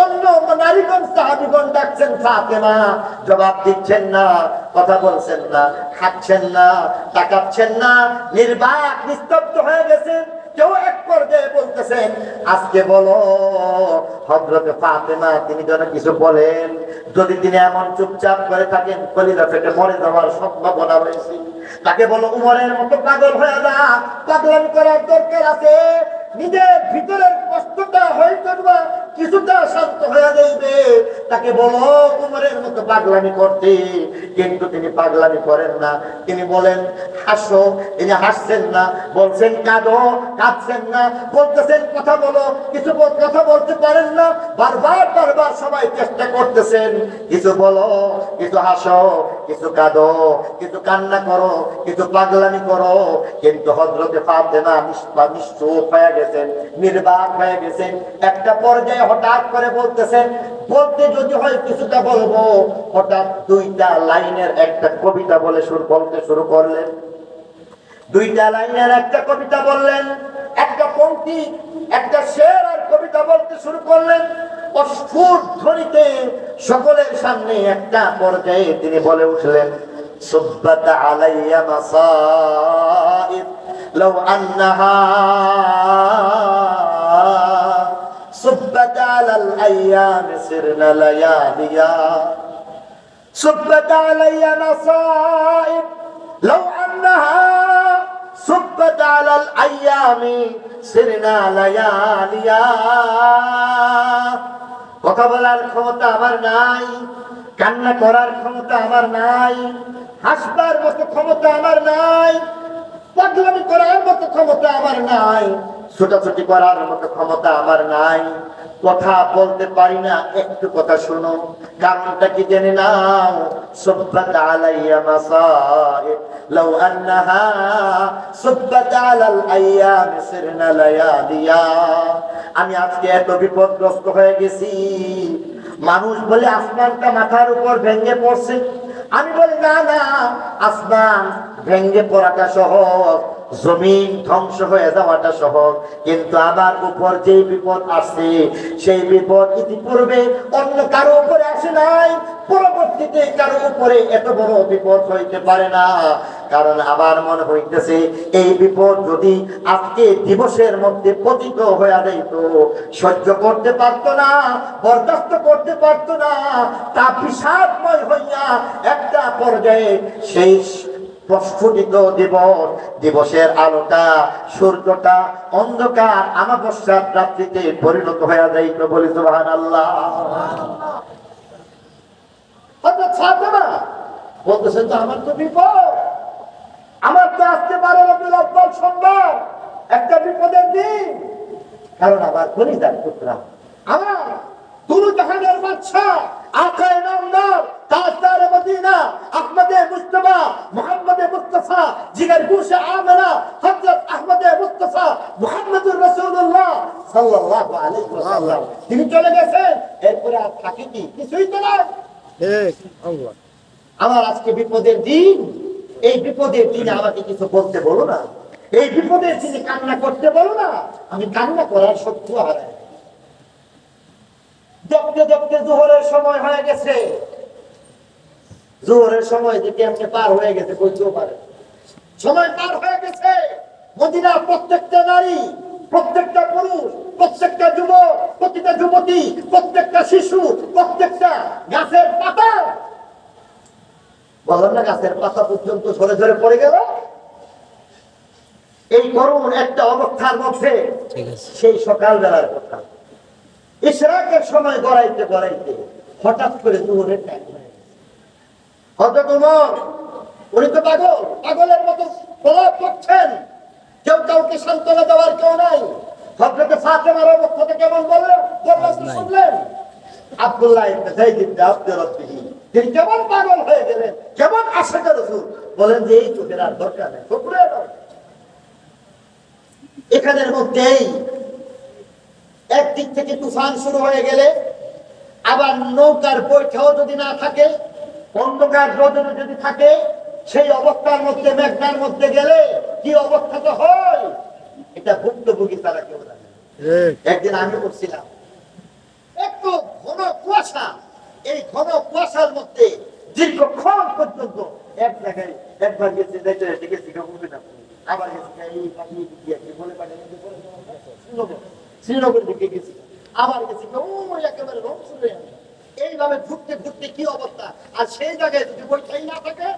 অন্য নারীগণ সাহাবীগণ ডাকছেন ফাতেমা, জবাব দিচ্ছেন না, কথা বলছেন না, খাচ্ছেন না, তাকাচ্ছেন না, নির্বাক নিস্তব্ধ হয়ে গেছেন। কেউ এক পর্যায়ে বলতেছেন, আজকে বলো হযরতে ফাতেমা তিনি যেন কিছু বলেন। যদি তিনি এমন চুপচাপ করে থাকেন কলিজা ফেটে মরে যাওয়ার সম্ভাবনা রয়েছে। তাকে বলো উমরের মতো পাগল হয়ে যা, পাগলামি করার দরকার আছে। নিজের ভিতরের কষ্টটা হয়তো কিছুটা শান্ত হয়ে যাইবে। তাকে বলো উমরের মতো পাগলামি করতে। কিন্তু তিনি পাগলামি করেন না। তিনি বলেন হাসো, তিনি হাসছেন না। বলছেন কাঁদো, কাঁদছেন না। বলতেছেন কথা বলো, কিছু কথা বলতে পারেন না। বারবার সবাই চেষ্টা করতেছেন, কিছু বলো, কিছু হাসো, কিছু কাঁদো, কিছু কান্না করো, কিছু পাগলামি করো। কিন্তু হযরতে ফাতেমা নিশ্চুপ হয়ে গেছেন, নির্বাক হয়ে গেছেন। একটা পর্যায়ে হঠাৎ করে বলতেছেন, বলতে যদি হয় কিছুটা বলবো। হঠাৎ দুইটা লাইনের একটা কবিতা বলতে শুরু করলেন। দুইটা লাইনের একটা কবিতা বললেন, একটা পংক্তি, একটা শের আর কবিতা বলতে শুরু করলেন অস্ফুট ধ্বনিতে সকলের সামনে। একটা পর্যায়ে তিনি বলে উঠলেন, সুব্বাত আলাইয়া মাসাইব লাউ আন্নাহা সুব্বাত আলাল আইয়াম সিরনা লায়ালিয়া সুব্বাত আলাইয়া মাসাইব লাউ আন্নাহা সুব্বাত আলাল আইয়ামি সিরনা লায়ালিয়া। কথা বলার ক্ষমতা আমার নাই, কান্না করার ক্ষমতা আমার নাই, হাসবার মতো ক্ষমতা আমার নাই, পাগলামি করার মতো ক্ষমতা আমার নাই, ছোটাছুটি করার মতো ক্ষমতা আমার নাই। কথা বলতে পারি না, একটু কথা শোনো। কারণটা কি জেনে নাও। সুব্বাত আলাইয়া মাসাইব লাউ আন্নাহা সুব্বাত আলাল আইয়াম সিরনা লায়ালিয়া। আমি আজকে এত বিপদগ্রস্ত হয়ে গেছি। মানুষ বলে আসমানটা মাথার উপর ভেঙে পড়ছে। আমি বলি না না, আসমান ভেঙে পড়াটা সহজ, জমিন ধ্বংস হয়ে যাওয়াটা সহজ। কিন্তু আমার উপর যে বিপদ আসছে, সেই বিপদ ইতিপূর্বে অন্য কারো উপরে আসে নাই, পরবর্তীতে কারো উপরে এত বড় বিপদ হইতে পারে না। কারণ আমার মনে হইতেছে এই বিপদ যদি আজকে দিবসের মধ্যে পতিত হয়ে যাইত, সহ্য করতে পারতো না, বরদাস্ত করতে পারতো না। তা বিষাদময় হইয়া একটা পর্যায়ে সেই প্রস্ফুটিত দিবসের আলোটা, সূর্যটা অন্ধকার আমাবস্যার রাত্রিতে পরিণত হয়ে যাইত। বলি সুবহানাল্লাহ। হযরত ফাতেমা বলতেছেন, তো আমার তো বিপদ, আমার তো আজকে 12 রবিউল আউয়াল সোমবার, একটা বিপদের দিন। কারণ আমার কলিজার টুকরা, আমার দুরু জাহানের বাদশা, আকায়ে নামদার, তাজদার মদিনা, আহমদে মুস্তাফা, মুহাম্মদে মুস্তাফা, জিগার গুশে আমেনা, হযরত আহমদে মুস্তাফা মুহাম্মদুর রাসূলুল্লাহ সাল্লাল্লাহু আলাইহি ওয়াসাল্লাম তিনি চলে গেছেন। এরপরে আর থাকে কি? কিছুই তো নাই। ঠিক আল্লাহ। আমার আজকে বিপদের দিন, এই বিপদের দিনে আমাকে কিছু বলতে বলো না, এই বিপদের দিনে কান্না করতে বলো না। আমি কান্না করার শক্তি হারাই। দেখতে দেখতে জোহরের সময় হয়ে গেছে। জোহরের সময় যে কেমনে পার হয়ে গেছে বলতেও পারে। সময় পার হয়ে গেছে। মদিনার প্রত্যেকটা নারী, প্রত্যেকটা পুরুষ, প্রত্যেকটা যুবক, প্রতিটা যুবতী, প্রত্যেকটা শিশু, প্রত্যেকটা গাছের পাতা, বলেন না গাছের পাতা পর্যন্ত ঝরে ঝরে পড়ে গেল। এই করুণ একটা অবস্থার মধ্যে সেই সকালবেলার কথা, ইশরাকের সময় গড়াইতে গড়াইতে হঠাৎ করে জোহরের টাইম হয়ে গেছে। হযরত ওমর, উনি তো পাগল, পাগলের মতো প্রলাপ করছেন, কেউ কাউকে সান্ত্বনা দেওয়ার কেউ নাই। হযরত ফাতেমার অবস্থাটা কেমন বললেন শুনলেন? আব্দুল্লাহ ইবনে যায়েদ ইবনে আব্দুর রাব্বিহি তিনি কেমন পাগল হয়ে গেলেন, কেমন আশিক রাসূল। বলেন যে এই চোখের আর দরকার নেই, শুকরে দাও। এখানের মধ্যেই একদিক থেকে তুফান শুরু হয়ে গেলে, আবার নৌকার বৈঠাও যদি না থাকে, অন্ধকার রোদে যদি থাকে, সেই অবস্থার মধ্যে মেঘনার মধ্যে গেলে কি অবস্থাটা হয়, এটা ভুক্তভোগী তারা কেউ জানে। একদিন আমি করছিলাম, একটু ঘন কুয়াশা, এই ঘন কুয়াশার মধ্যে দীর্ঘক্ষণ পর্যন্ত এক জায়গায় একবার গেছে গেছি আবার গেছি বলে শ্রীনগরের দিকে গেছি, আবার গেছি একেবারে রংপুরে। এইভাবে ঘুরতে ঘুরতে কি অবস্থা। আর সেই জায়গায় যদি বৈঠাই না থাকে,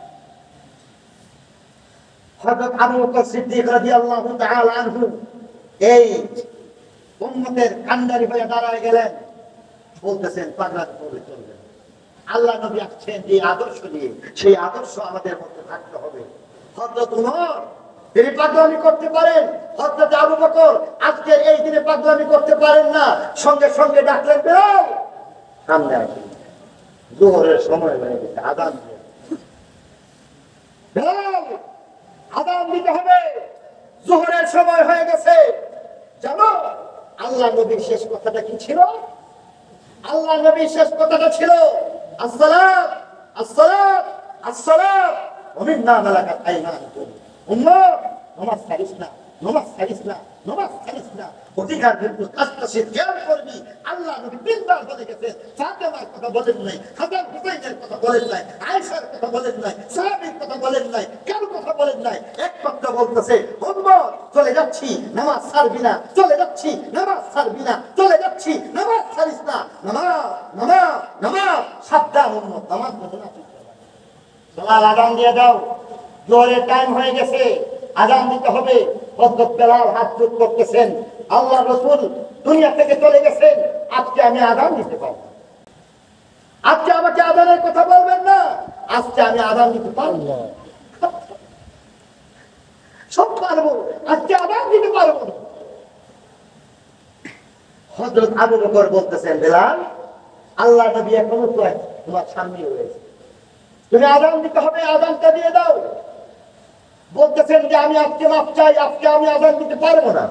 হযরত আবু বকর সিদ্দিক রাদিয়াল্লাহু তাআলা আনহু এই উম্মতের কান্ডারি হয়ে দাঁড়ায় গেলেন। বলতেছেন পাগলা করে চলবেন, আল্লাহ নবী আসছেন যে আদর্শ দিয়ে, সেই আদর্শ আমাদের মধ্যে থাকতে হবে। হযরত উমর তিনি পাগলামি করতে পারেন, হযরত আবু বকর আজকের এই দিনে পাগলামি করতে পারেন না। সঙ্গে সঙ্গে ডাকলেন, বেলাল সামনে আসুন, যোহরের সময় হয়ে গেছে, আযান দিয়ে বেলাল আযান দিতে হবে, যোহরের সময় হয়ে গেছে। জানো আল্লাহ নবীর শেষ কথাটা কি ছিল? আল্লাহ নবীর শেষ কথাটা ছিল আসসালাত আসসালাত আসসালাত ওয়া মিম্মা মালাকাত আইমানুকুম। উম্মত নামাজ ছাড়িস না, নামাজ ছাড়িস না, নামাজ ছাড়িস না। অধিকার কিন্তু কাজটাকে খেয়াল করবি। আল্লাহ নবী তিনবার বলে গেছে, ফাতেমার কথা বলেন নাই, হাসান হুসাইনের কথা বলেন নাই, আয়েশার কথা বলেন নাই, সাহাবীর কথা বলেন নাই, কার কথা বলেন নাই। একমাত্র বলতেছে উম্মত চলে যাচ্ছি, নামাজ ছাড়বি না, চলে যাচ্ছি, নামাজ ছাড়বি না, চলে যাচ্ছি, নামাজ ছাড়িস না। নামাজ নামাজ নামাজ, সাবধান উম্মত, নামাজ পড়ো না। বেলাল আযান দিয়ে দাও, জোহরের টাইম হয়ে গেছে, আযান দিতে হবে। হযরত বেলাল হাত জোড় করতেছেন, আল্লাহ রাসূল দুনিয়া থেকে চলে গেছেন, আজকে আমি আযান দিতে পারবো। আজকে আমাকে আযানের কথা বলবেন না, আজকে আমি আযান দিতে পারবো, সব পারবো, আজকে আযান দিতে পারবো। হযরত আবু বকর বলতেছেন, বেলাল আল্লাহ নবী এখনো তো তোমার সামনে রয়েছে, তুমি আযান দিতে হবে, আযানটা দিয়ে দাও। বলতেছেন যে আমি আজকে মাফ চাই, আজকে আমি আযান দিতে পারবো না।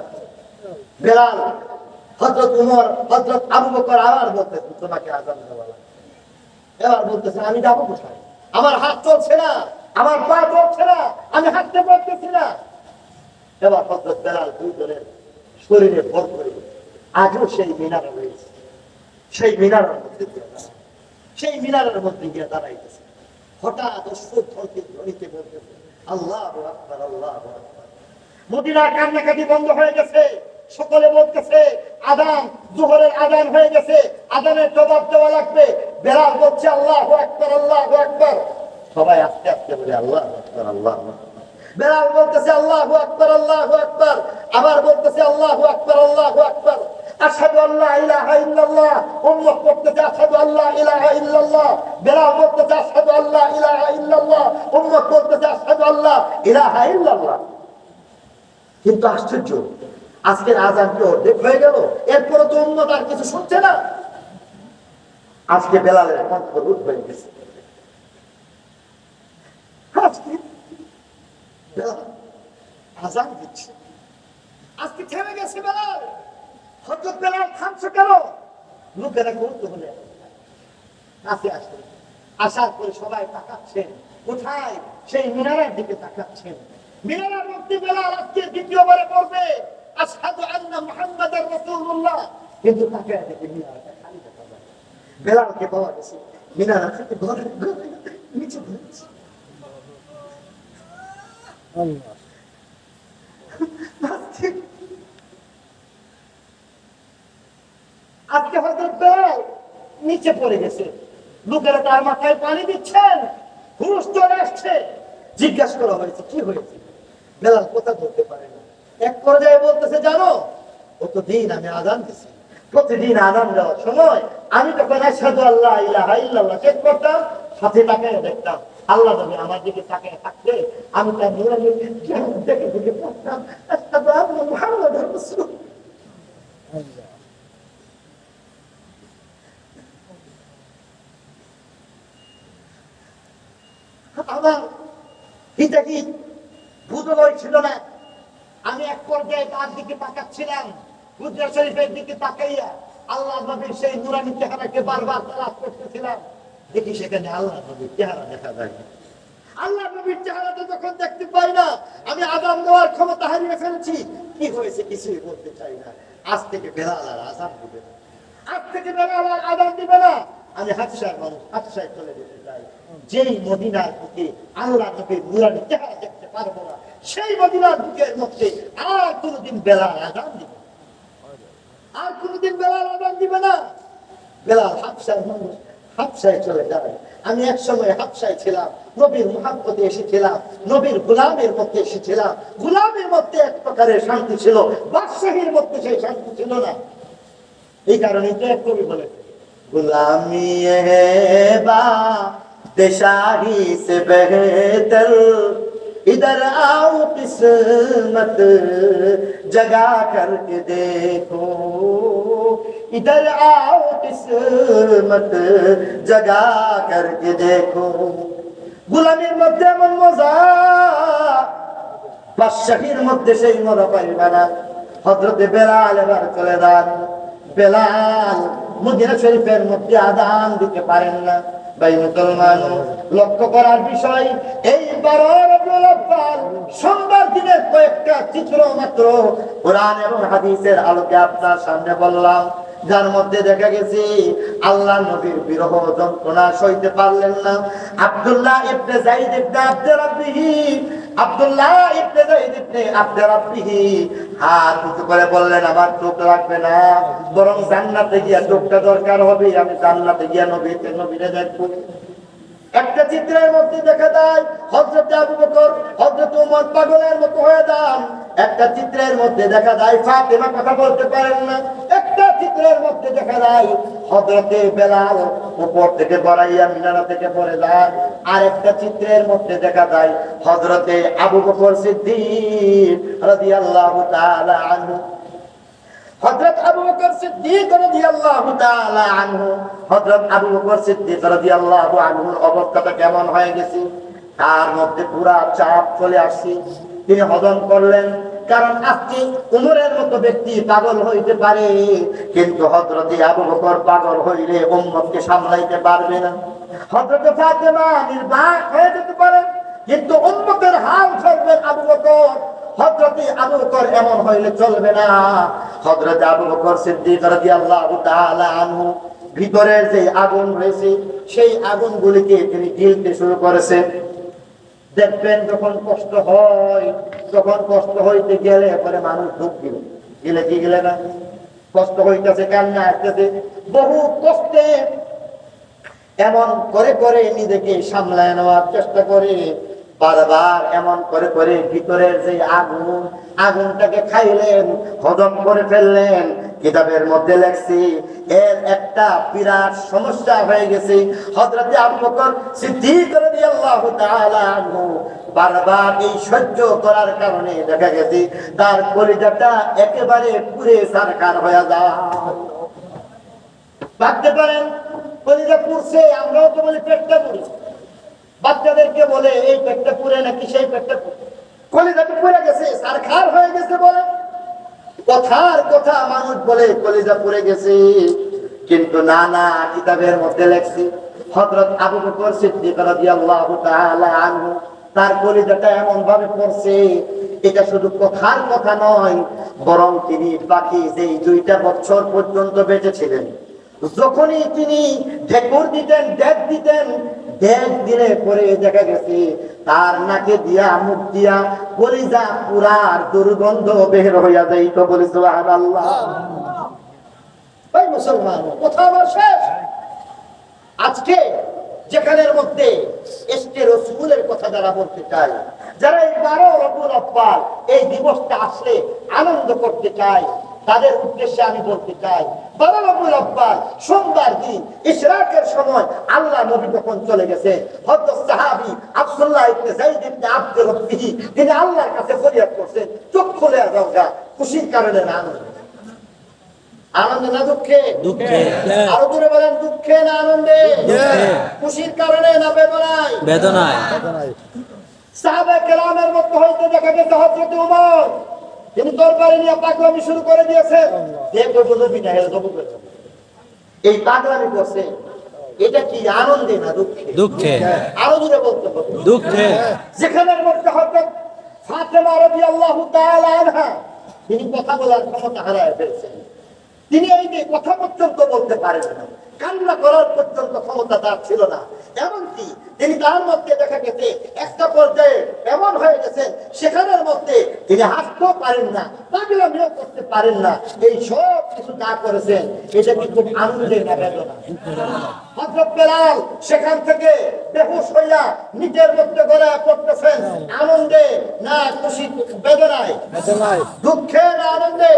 বেলাল, হযরত উমর, হযরত আবু বকর আবার বলতেছেন তোমাকে আযান দেওয়া লাগবে। এবার বলতেছেন আমি যাবো কোথায়, আমার হাত চলছে না, আমার পা চলছে না, আমি হাঁটতে পারতেছি না। এবার হযরত বেলাল দুইজনের শরীরে ভর করে আজও সেই মিনারে রয়েছে, সেই মিনারের মধ্যে দিয়ে দাঁড়ায়, সেই মিনারের মধ্যে গিয়ে দাঁড়াইতেছে। হঠাৎ ধ্বনিতে বলতেছে আল্লাহু আকবার, আল্লাহু আকবার। মদিনার কান্নাকাটি বন্ধ হয়ে গেছে, সকলে বলতেছে আযান, যোহরের আযান হয়ে গেছে, আযানের জবাব দেওয়া লাগবে। বেলাল বলছে আল্লাহু আকবার, আল্লাহু আকবার। সবাই আস্তে আস্তে বলে আল্লাহু আকবার, আল্লাহু আকবার। বেলাল বলতেছে আল্লাহু আকবার, আল্লাহু আকবার, আবার বলতেছে আল্লাহু আকবার, আল্লাহু আকবার। আশহাদু আল্লা ইলাহা ইল্লাল্লাহ, উম্মত বলতেছে আশহাদু আল্লা ইলাহা ইল্লাল্লাহ। বেলাল বলতেছে আশহাদু আল্লা ইলাহা ইল্লাল্লাহ, উম্মত বলতেছে আশহাদু আল্লা ইলাহা ইল্লাল্লাহ। কিন্তু আশ্চর্য, আজকের আযান কি অর্ধেক হয়ে গেল, এরপরে তো উম্মত আর কিছু শুনছে না। আজকে বেলালের কণ্ঠ রুদ্ধ হয়ে গেছে। আজকে বেলাল আযান দিচ্ছে, আজকে থেমে গেছে বেলাল। হযরত বেলাল থামছে কেন? লোকেরা কৌতূহল বলে কাছে আসে, আসার পরে সবাই তাকাচ্ছেন কোথায়, সেই মিনারের দিকে তাকাচ্ছেন। মিনারের মধ্যে বেলাল আজকে দ্বিতীয়বারে বলবে আশহাদু আন্না মুহাম্মাদার রাসূলুল্লাহ, কিন্তু তাকে দেখে মিনারটা খালি দেখা যায়। বেলালকে পাওয়া গেছে মিনার থেকে ঘরের নিচে ধরেছে। আজকে হযরত বেলাল নিচে পড়ে গেছে, লোকেরা তার মাথায় পানি দিচ্ছেন, হুঁশ চলে আসছে। জিজ্ঞাসা করা হয়েছে কি হয়েছে, বেলাল কথা বলতে পারে না। এক পর্যায়ে বলতেছে জানো, কতদিন আমি আযান দিছি, প্রতিদিন আযান দেওয়ার সময় আমি যখন আশহাদু আল্লা ইলাহা ইল্লাল্লাহ শেষ করতাম, সাথে তাকায় দেখতাম আল্লাহ নবী আমার দিকে তাকায় থাকতে, আমি তার নুরানি চেহারা দেখে দেখে পড়তাম আশহাদু আন্না মুহাম্মাদার রাসূলুল্লাহ। আমার হিতে কি বুঝলই ছিল না। আমি এক পর্যায়ে তার দিকে তাকাচ্ছিলাম, হুজরা শরীফের দিকে তাকাইয়া আল্লাহ নবীর সেই নুরানি চেহারাকে বারবার তালাশ করতেছিলাম। দেখি সেখানে আল্লাহ নবীর চেহারা দেখা যায় না। আল্লাহ নবীর চেহারাটা যখন দেখতে পাই না, আমি আযান দেওয়ার ক্ষমতা হারিয়ে ফেলছি। কি হয়েছে কিছুই বলতে চাই না। আজ থেকে বেলাল আর আযান দিবে না, আজ থেকে বেলাল আর আযান দিবে না। আমি হাফসার মানুষ, হাফসায় চলে যেতে চাই। যেই মদিনার বুকে আল্লাহ নবীর নুরানি চেহারা দেখতে পারবো না, সেই মদিনার বুকের মধ্যে আর কোনদিন বেলাল আযান দিবে, আর কোনদিন বেলাল আযান দিবে না। বেলাল হাফসার মানুষ, হাফসায় চলে যায়। আমি এক সময় হাফসায় ছিলাম, নবীর মুহাব্বতে এসেছিলাম, নবীর গোলামের মধ্যে এসেছিলাম। গোলামের মধ্যে এক প্রকারের শান্তি ছিল, বাদশাহীর মধ্যে সেই শান্তি ছিল না। এই কারণে তো এক কবি বলেছে गुलामी है बादशाही से बेहतर, इधर आओ किस्मत जगा करके देखो, इधर आओ किस्मत जगा करके देखो। गुलामीर मধ্যে এমন মজা, বাদশাহীর মধ্যে সেই মজা পাইবে না। হযরতে বেলাল এবার চলে যান। বেলাল মদিনা শরীফের মধ্যে আযান দিতে পারেন না। ভাই মুসলমান, লক্ষ্য করার বিষয়, এই 12 রবিউল আউয়াল সোমবার দিনের কয়েকটা চিত্র মাত্র কোরআন এবং হাদিসের আলোকে আপনার সামনে বললাম, যার মধ্যে দেখা গেছে আল্লাহ নবীর বিরহ যন্ত্রণা সইতে পারলেন না। আব্দুল্লাহ ইবনে যায়েদ ইবনে আব্দুর রাব্বিহি, আব্দুল্লাহ ইবনে যায়েদ ইবনে আব্দুর রাব্বিহি হাত উঁচু করে বললেন, আমার চোখ লাগবে না, বরং জান্নাতে গিয়া চোখটা দরকার হবে, আমি জান্নাতে গিয়া নবীরে দেখবো। একটা চিত্রের মধ্যে দেখা যায় হযরত আবু বকর, হযরত ওমর পাগলের মতো হয়ে যান। একটা চিত্রের মধ্যে দেখা যায় ফাতেমা কথা বলতে পারেন না। একটা চিত্রের মধ্যে দেখা যায় হযরতে বেলাল উপর থেকে গড়াইয়া মিনারা থেকে পড়ে যায়। আর একটা চিত্রের মধ্যে দেখা যায় হযরতে আবু বকর সিদ্দিক রাদিয়াল্লাহু তাআলা আনহু, হযরত আবু বকর সিদ্দিক রাদিয়াল্লাহু তাআলা আনহু, হযরত আবু বকর সিদ্দিক রাদিয়াল্লাহু আনহুর অবস্থাটা কেমন হয়ে গেছে, তার মধ্যে পুরা চাপ চলে আসছে। তিনি হজম করলেন, কারণ আজকে উমরের মতো ব্যক্তি পাগল হইতে পারে, কিন্তু হযরত আবু বকর পাগল হইলে উম্মতকে সামলাইতে পারবে না। হযরত ফাতেমা নির্বাক হয়ে যেতে পারে, কিন্তু উম্মতের হাল ধরবেন আবু বকর। হযরত আবু বকর এমন হইলে চলবে না। হযরত আবু বকর সিদ্দিক রাদিয়াল্লাহু তাআলা আনহু ভিতরের যে আগুন রয়েছে, সেই আগুনগুলিকে তিনি জ্বলতে শুরু করেছেন। দেখবেন যখন কষ্ট হয়, তখন কষ্ট হইতে গেলে পরে মানুষ দুঃখ দিল, গেলে কি গেলে না, কষ্ট হইতেছে, কান্না আসতেছে, বহু কষ্টে এমন করে করে নিজেকে সামলায় নেওয়ার চেষ্টা করে, বারবার এমন করে করে ভিতরের যে আগুন, আগুনটাকে খাইলেন, হজম করে ফেললেন। কিতাবের মধ্যে লেখছি এর একটা বিরাট সমস্যা হয়ে গেছে। হযরত আবু বকর সিদ্দিক রাদিয়াল্লাহু তাআলা আনহু বারবার এই সহ্য করার কারণে দেখা গেছে তার কলিজাটা একেবারে পুড়ে ছারখার হয়ে যায়। ভাবতে পারেন কলিজা পুড়ছে, আমরাও তো বলি পেটটা পুড়ে, বাচ্চাদেরকে বলে এই পেটটা পুড়ে নাকি সেই পেটটা পুড়ে, কলিজাটা পুড়ে গেছে, ছারখার হয়ে গেছে বলে। কথার কথা মানুষ বলে কলিজা পুড়ে গেছে, কিন্তু না না, কিতাবের মধ্যে লেখছি হযরত আবু বকর সিদ্দিক রাদিয়াল্লাহু তাআলা আনহু তার কলিজাটা এমন ভাবে পড়ছে, এটা শুধু কথার কথা নয়, বরং তিনি বাকি যেই 2টা বছর পর্যন্ত বেঁচে ছিলেন, যখনই তিনি ঢেকুর দিতেন, ডেক দিতেন, ডেক দিলে পরে দেখা গেছে তার নাকে দিয়া মুখ দিয়া কলিজা পুরার দুর্গন্ধ বের হইয়া যাইত। বলি সুবহানাল্লাহ। ভাই মুসলমান, কথা আমার শেষ। আজকে যেখানের মধ্যে ইশকে রাসূলের কথা যারা বলতে চায়, যারা এই 12 রবিউল আউয়াল এই দিবসটা আসলে আনন্দ করতে চায়, তাদের উদ্দেশ্যে আমি বলতে চাই, 12 রবিউল আউয়াল সোমবার দিন ইশরাকের সময় আল্লাহ নবী যখন চলে গেছে, হযরত সাহাবী আব্দুল্লাহ ইবনে যায়েদ ইবনে আব্দুর রাব্বিহি তিনি আল্লাহর কাছে ফরিয়াদ করছেন, চোখ খুলে দাও গা, খুশির কারণে না আনন্দে। আনন্দে না দুঃখে? দুঃখে। আরো জোরে বলেন, দুঃখে না আনন্দে? দুঃখে। খুশির কারণে না বেদনায়? বেদনায়। সাহাবা কেরামের মধ্যে হইতে দেখা গেছে হযরত ওমর, তিনি দরবারে নিয়ে পাগলামি শুরু করে দিয়েছেন। দেখো নবী না হেলে জব করে এই পাগলামি করছে, এটা কি আনন্দে না দুঃখে? দুঃখে। আরো জোরে বলতে হবে, দুঃখে। যেখানের মধ্যে হযরত ফাতেমা রাদিয়াল্লাহু তাআলা আনহা তিনি কথা বলার ক্ষমতা হারায় ফেলছেন, তিনি এই যে কথা পর্যন্ত বলতে পারেন না, কান্না করার পর্যন্ত ক্ষমতা তার ছিল না। এমনকি তিনি তার মধ্যে দেখা গেছে একটা পর্যায়ে এমন হয়ে গেছেন, সেখানের মধ্যে তিনি হাসতেও পারেন না, পাগলামিও করতে পারেন না। এই সব কিছু যা করেছেন, এটা কি খুব আনন্দের না বেদনা? হযরত বেলাল সেখান থেকে বেহুশ হইয়া নিচের মধ্যে গড়ায় পড়তেছেন। আনন্দে না খুশি, বেদনায়, দুঃখে না আনন্দে?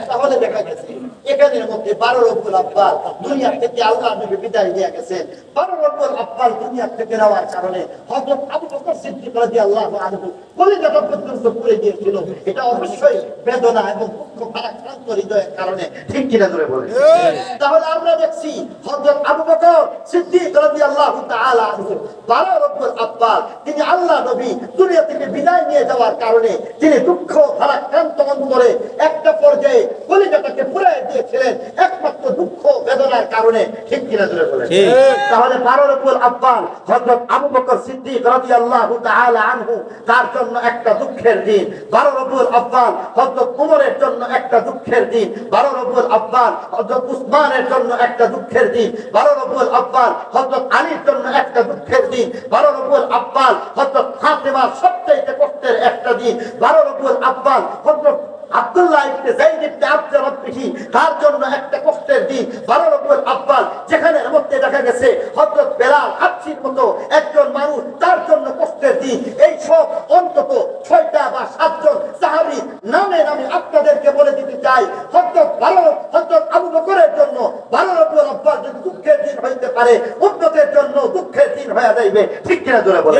তাহলে দেখা গেছে এখানের মধ্যে 12 রবিউল আউয়াল দুনিয়া থেকে আল্লাহ নবী বিদায় নিয়ে গেছেন। 12 রবিউল আউয়াল দুনিয়া থেকে নেওয়ার কারণে হযরত আবু বকর সিদ্দিক রাদিয়াল্লাহু আনহু কলিজাটা পর্যন্ত পুড়ে গিয়েছিল। এটা অবশ্যই বেদনা এবং দুঃখ ভারাক্রান্ত হৃদয়ের কারণে, ঠিক কিনা ধরে বলে? তাহলে আমরা দেখছি হযরত আবু বকর সিদ্দিক রাদিয়াল্লাহু তাআলা আনহু 12 রবিউল আউয়াল তিনি আল্লাহ নবী দুনিয়া থেকে বিদায় নিয়ে যাওয়ার কারণে তিনি দুঃখ ভারাক্রান্ত অন্তরে একটা পর্যায়ে কলিজাটাকে পুড়ে দিয়েছিলেন একমাত্র দুঃখ বেদনার কারণে, ঠিক কিনা ধরে বলে? তাহলে 12 রবিউল আউয়াল হযরত আবু বকর সিদ্দিক রাদিয়াল্লাহু তাআলা আনহু তার জন্য একটা দুঃখের দিন। 12 রবিউল আউয়াল হযরত উমরের জন্য একটা দুঃখের দিন। 12 রবিউল আউয়াল হযরত উসমানের জন্য একটা দুঃখের দিন। 12 রবিউল আউয়াল হযরত আলীর জন্য একটা দুঃখের দিন। 12 রবিউল আউয়াল হযরত ফাতেমার সবচেয়ে কষ্টের একটা দিন। 12 রবিউল আউয়াল হযরত আব্দুল্লাহ ইবনে যায়েদ ইবনে আব্দ রাব্বিহি তার জন্য একটা কষ্টের দিন। 12 রবিউল আউয়াল যেখানে মধ্যে দেখা গেছে হযরত বেলাল হাবশির মতো একজন মানুষ, তার জন্য কষ্টের দিন। এই সব অন্তত 6টা বা 7জন সাহাবী নামে নামে আপনাদেরকে বলে দিতে চাই। হযরত আবু বকরের জন্য 12 রবিউল আউয়াল যদি দুঃখের দিন হইতে পারে, উম্মতের জন্য দুঃখের দিন হয়ে যাইবে, ঠিক কিনা জোরে বলে?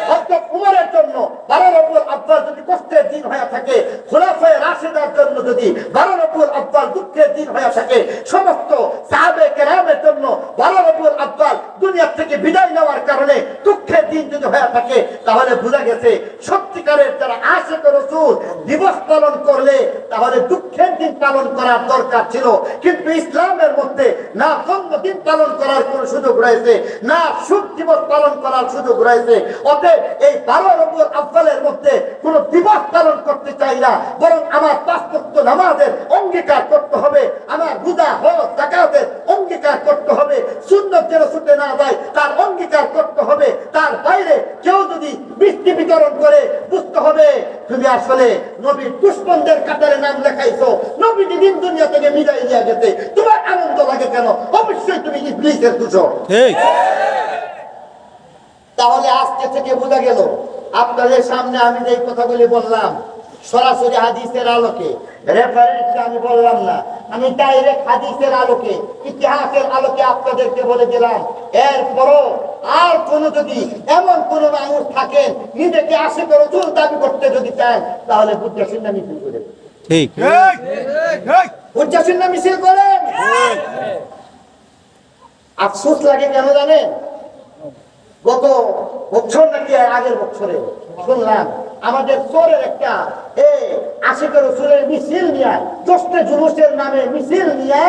হযরত উমরের জন্য 12 রবিউল আউয়াল যদি কষ্টের দিন হয়ে থাকে, খুলাফায়ে রাশিদার জন্য যদি 12 রবিউল আউয়াল দুঃখের দিন হয়ে থাকে, সমস্ত সাহাবে কেরামের জন্য 12 রবিউল আউয়াল দুনিয়া থেকে বিদায় নেওয়ার কারণে দুঃখের দিন যদি হয়ে থাকে, তাহলে বোঝা গেছে সত্যিকারের যারা আশিক রাসূল দিবস পালন করলে তাহলে দুঃখের দিন পালন করার দরকার ছিল। কিন্তু ইসলামের মধ্যে না জন্মদিন পালন করার কোনো সুযোগ রয়েছে, না শুভ দিবস পালন করার সুযোগ রয়েছে। অতএব এই 12 রবিউল আউয়ালের মধ্যে কোনো দিবস পালন করতে চাই না, বরং আমার 5 ওয়াক্ত নামাজের অঙ্গীকার করতে হবে, আমার রোজা হজ যাকাতের অঙ্গীকার করতে হবে, সুন্নাত যেন ছুটে না যায় তার অঙ্গীকার করতে হবে। তার বাইরে কেউ যদি মিষ্টি বিতরণ করে, বুঝতে হবে তুমি আসলে নবীর দুশমনদের কাতারে নাম লেখাইছো, নবী দিন দুনিয়া থেকে বিদায় নিয়ে গেছে, তোমার আনন্দ লাগে কেন? অবশ্যই তুমি ইবলিসের দূষণ। ঠিক। তাহলে আজকে থেকে বোঝা গেল আপনাদের সামনে আমি যে কথাগুলি বললাম সরাসরি হাদিসের আলোকে, রেফারেন্স আমি বললাম না, আমি ডাইরেক্ট হাদিসের আলোকে, ইতিহাসের আলোকে আপনাদেরকে বলে দিলাম। এরপরও আর কোন যদি এমন কোন মানুষ থাকেন নিজেকে আশিক রাসূল দাবি করতে যদি চান, তাহলে বুঝাসিন্না মিছিল করেন। ঠিক, বুঝাসিন্না মিছিল করেন। আফসোস লাগে কেন জানেন? গত বছর নাকি আগের বছরে শুনলাম আমাদের চোরের একটা আশিক রাসূলের মিছিল নিয়ে, জশ্নে জুলুসের নামে মিছিল নিয়ে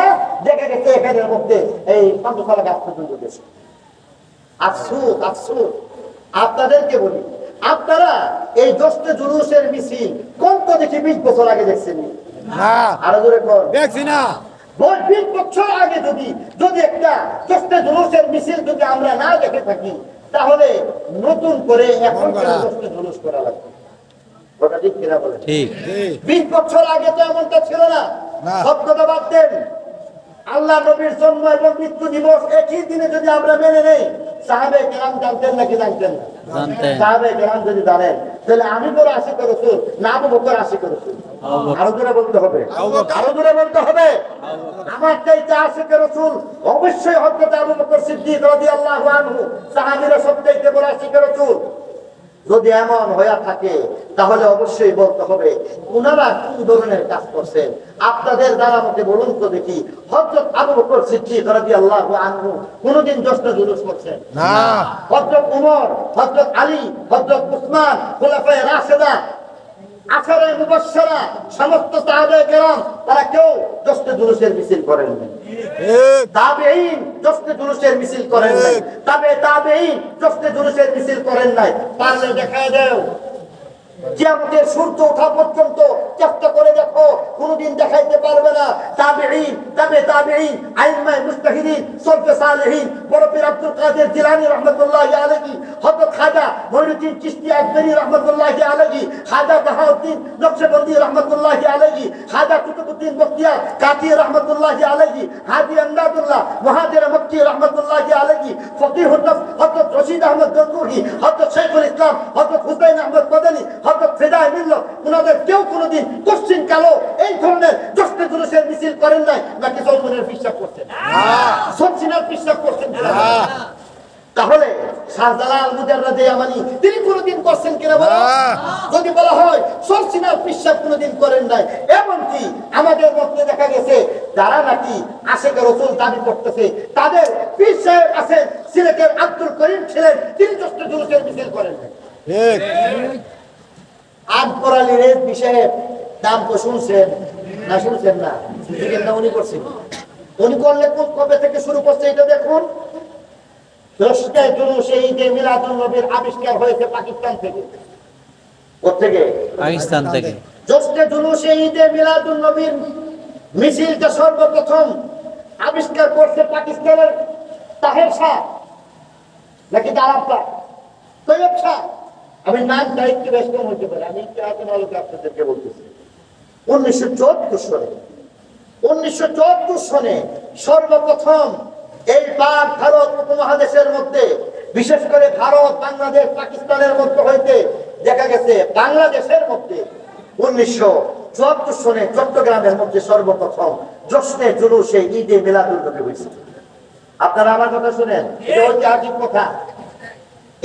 দেখা গেছে এখানের মধ্যে এই পান্তশালা গাছ পর্যন্ত গেছে। আফসোস, আফসোস। আপনাদেরকে বলি, আপনারা এই জশ্নে জুলুসের মিছিল কোন তো দেখি 20 বছর আগে দেখছেন না? আরো জোরে কোন দেখছি না? 20 বছর আগে যদি একটা জশ্নে জুলুসের মিছিল যদি আমরা না দেখে থাকি, তাহলে নতুন করে এখন জশ্নে জুলুস করা লাগবে। ওটা ঠিক কিনা বলেন? ঠিক। 20 বছর আগে তো এমনটা ছিল না। সব কথা বাদ দেন, আল্লাহ নবীর জন্ম এবং মৃত্যু দিবস একই দিনে যদি আমরা মেনে নেই, সাহাবে কেরাম জানতেন নাকি জানতেন না? জানতেন। সাহাবে কেরাম যদি জানেন, তাহলে আমি বড় আশিক রাসূল না আবু বকর আশিক রাসূল? আরো জোরে বলতে হবে, আরো জোরে বলতে হবে। আমার চাইতে আশিক রাসূল অবশ্যই হযরত আবু বকর সিদ্দিক রাদিয়াল্লাহু আনহু, সাহাবীরা সবচাইতে বড় আশিক রাসূল। যদি এমন হয়ে থাকে তাহলে অবশ্যই বলতে হবে ওনারা কি ধরনের কাজ করছেন। আপনাদের দ্বারা মতে বলুন তো দেখি, হযরত আবু বকর সিদ্দিক রাদিয়াল্লাহু আনহু কোনদিন জশ্নে জুলুস করছেন? না। হযরত ওমর, হযরত আলী, হযরত উসমান, খুলাফায়ে রাশিদা, আশারে মুবাশশারা, সমস্ত সাহাবায়ে কেরাম তারা কেউ জশ্নে জুলুসের মিছিল করেন না। তাবেঈন জশ্নে জুলুসের মিছিল করেন নাই, তাবেঈন জশ্নে জুলুসের মিছিল করেন নাই। পারলে দেখায় দাও, কিয়ামতের সূর্য ওঠা পর্যন্ত চেষ্টা করে দেখো, কোনদিন দেখাইতে পারবে না তাবেঈন তাবে তাবেঈন, আইম্মায়ে মুজতাহিদিন, সলফে সালেহিন, বড় পীর আব্দুল কাদের জিলানী রাহমাতুল্লাহি আলাইহি, হযরত খাজা মঈনুদ্দিন চিশতি আকবরী রাহমাতুল্লাহি আলাইহি, খাজা বাহাউদ্দিন নকশবন্দি রাহমাতুল্লাহি আলাইহি, খাজা কুতুবউদ্দিন বখতিয়ার কাকি রাহমাতুল্লাহি আলাইহি, হাজী আমদাদুল্লাহ মুহাজির মক্কি রাহমাতুল্লাহি আলাইহি, ফকিহুল হযরত রশিদ আহমদ গঙ্গোহী, হযরত শাইখুল ইসলাম হযরত হুসাইন আহমদ মাদানী, হযরত ফিদায়ে মিল্লাত, ওনাদের কেউ কোনোদিন কোশ্চিন কালো এই ধরনের জশ্নে জুলুসের মিছিল করেন নাই নাকি জলমনের পিশাব করছেন? সবচিনার পিশাব করছেন? তাহলে শাহজালাল মুজাররাদে ইয়ামানি তিনি কোনোদিন করছেন কিনা বলো? যদি বলা হয় সরসিনার পিশাব কোনোদিন করেন নাই, এমনকি আমাদের মধ্যে দেখা গেছে যারা নাকি আশিকে রাসূল দাবি করতেছে তাদের পীর সাহেব আছেন সিলেটের আব্দুল করিম ছিলেন, তিনি জশ্নে জুলুসের মিছিল করেন নাই। আকবর আলী রেজভী সাহেব নাম তো শুনছেন না? শুনছেন না? শুনছেন না? উনি করছেন। উনি করলে কোন কবে থেকে শুরু করছে এটা দেখুন। জশ্নে জুলুসে ঈদে মিলাদুন নবীর আবিষ্কার হয়েছে পাকিস্তান থেকে। কোত্থেকে? পাকিস্তান থেকে। জশ্নে জুলুসে ঈদে মিলাদুন নবীর মিছিলটা সর্বপ্রথম আবিষ্কার করছে পাকিস্তানের তাহের শাহ নাকি দারাপ্পা তৈয়ব শাহ। আমি নামটা একটু বেশ কম হতে পারে, আমি একটু হাতে আলোকে আপনাদেরকে বলতেছি। 1974 সনে সর্বপ্রথম এই পাক ভারত উপমহাদেশের মধ্যে, বিশেষ করে ভারত বাংলাদেশ পাকিস্তানের মধ্যে হইতে দেখা গেছে বাংলাদেশের মধ্যে 1974 সনে চট্টগ্রামের মধ্যে সর্বপ্রথম জশ্নে জুলুসে ঈদে মিলাদুন নবী হয়েছে। আপনারা আমার কথা শুনেন, এটা ঐতিহাসিক কথা।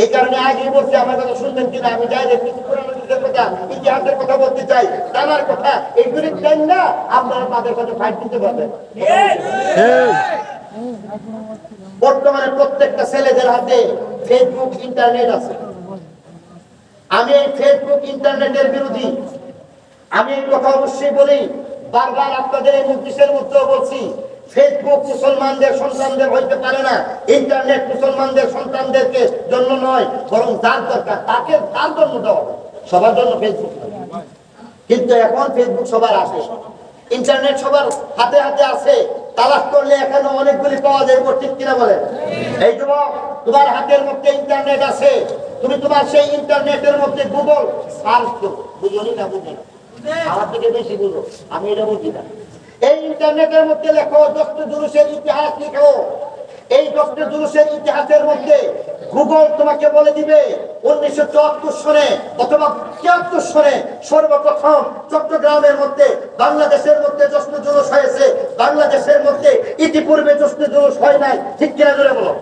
এই কারণে আগে বলছি আমার কথা শুনবেন কিনা আমি যাই যে কিছু পুরানো দিকের কথা, ইতিহাসের কথা বলতে চাই, জানার কথা। এইগুলি চাই না আপনারা তাদের সাথে ফাইট দিতে পারবেন। বর্তমানে প্রত্যেকটা ছেলেদের হাতে ফেসবুক ইন্টারনেট আছে। আমি এই ফেসবুক ইন্টারনেটের বিরোধী। আমি এই কথা অবশ্যই বলি, বারবার আপনাদের এই মজলিসের মধ্যেও বলছি, ফেসবুক মুসলমানদের সন্তানদের হইতে পারে না, ইন্টারনেট মুসলমানদের সন্তানদেরকে জন্য নয়, বরং যার দরকার তাকে তার জন্য দেওয়া হবে, সবার জন্য ফেসবুক নয়। কিন্তু এখন ফেসবুক সবার আছে, ইন্টারনেট সবার হাতে হাতে আছে, তালাশ করলে এখানে অনেকগুলি পাওয়া যায়, ঠিক কিনা বলেন? এই যুবক, তোমার হাতের মধ্যে ইন্টারনেট আছে, তুমি তোমার সেই ইন্টারনেটের মধ্যে গুগল সার্চ করো। বুঝলি না? বুঝি না, আমার থেকে বেশি বুঝো, আমি এটা বুঝি না। এই ইন্টারনেটের মধ্যে লেখো জশ্নে জুলুসের ইতিহাস, লিখো। এই জশ্নে জুলুসের ইতিহাসের মধ্যে গুগল তোমাকে বলে দিবে 1974 সনে অথবা 73 সনে সর্বপ্রথম চট্টগ্রামের মধ্যে বাংলাদেশের মধ্যে জশ্নে জুলুস হয়েছে। বাংলাদেশের মধ্যে ইতিপূর্বে জশ্নে জুলুস হয় নাই, ঠিক কিনা জোরে বলো?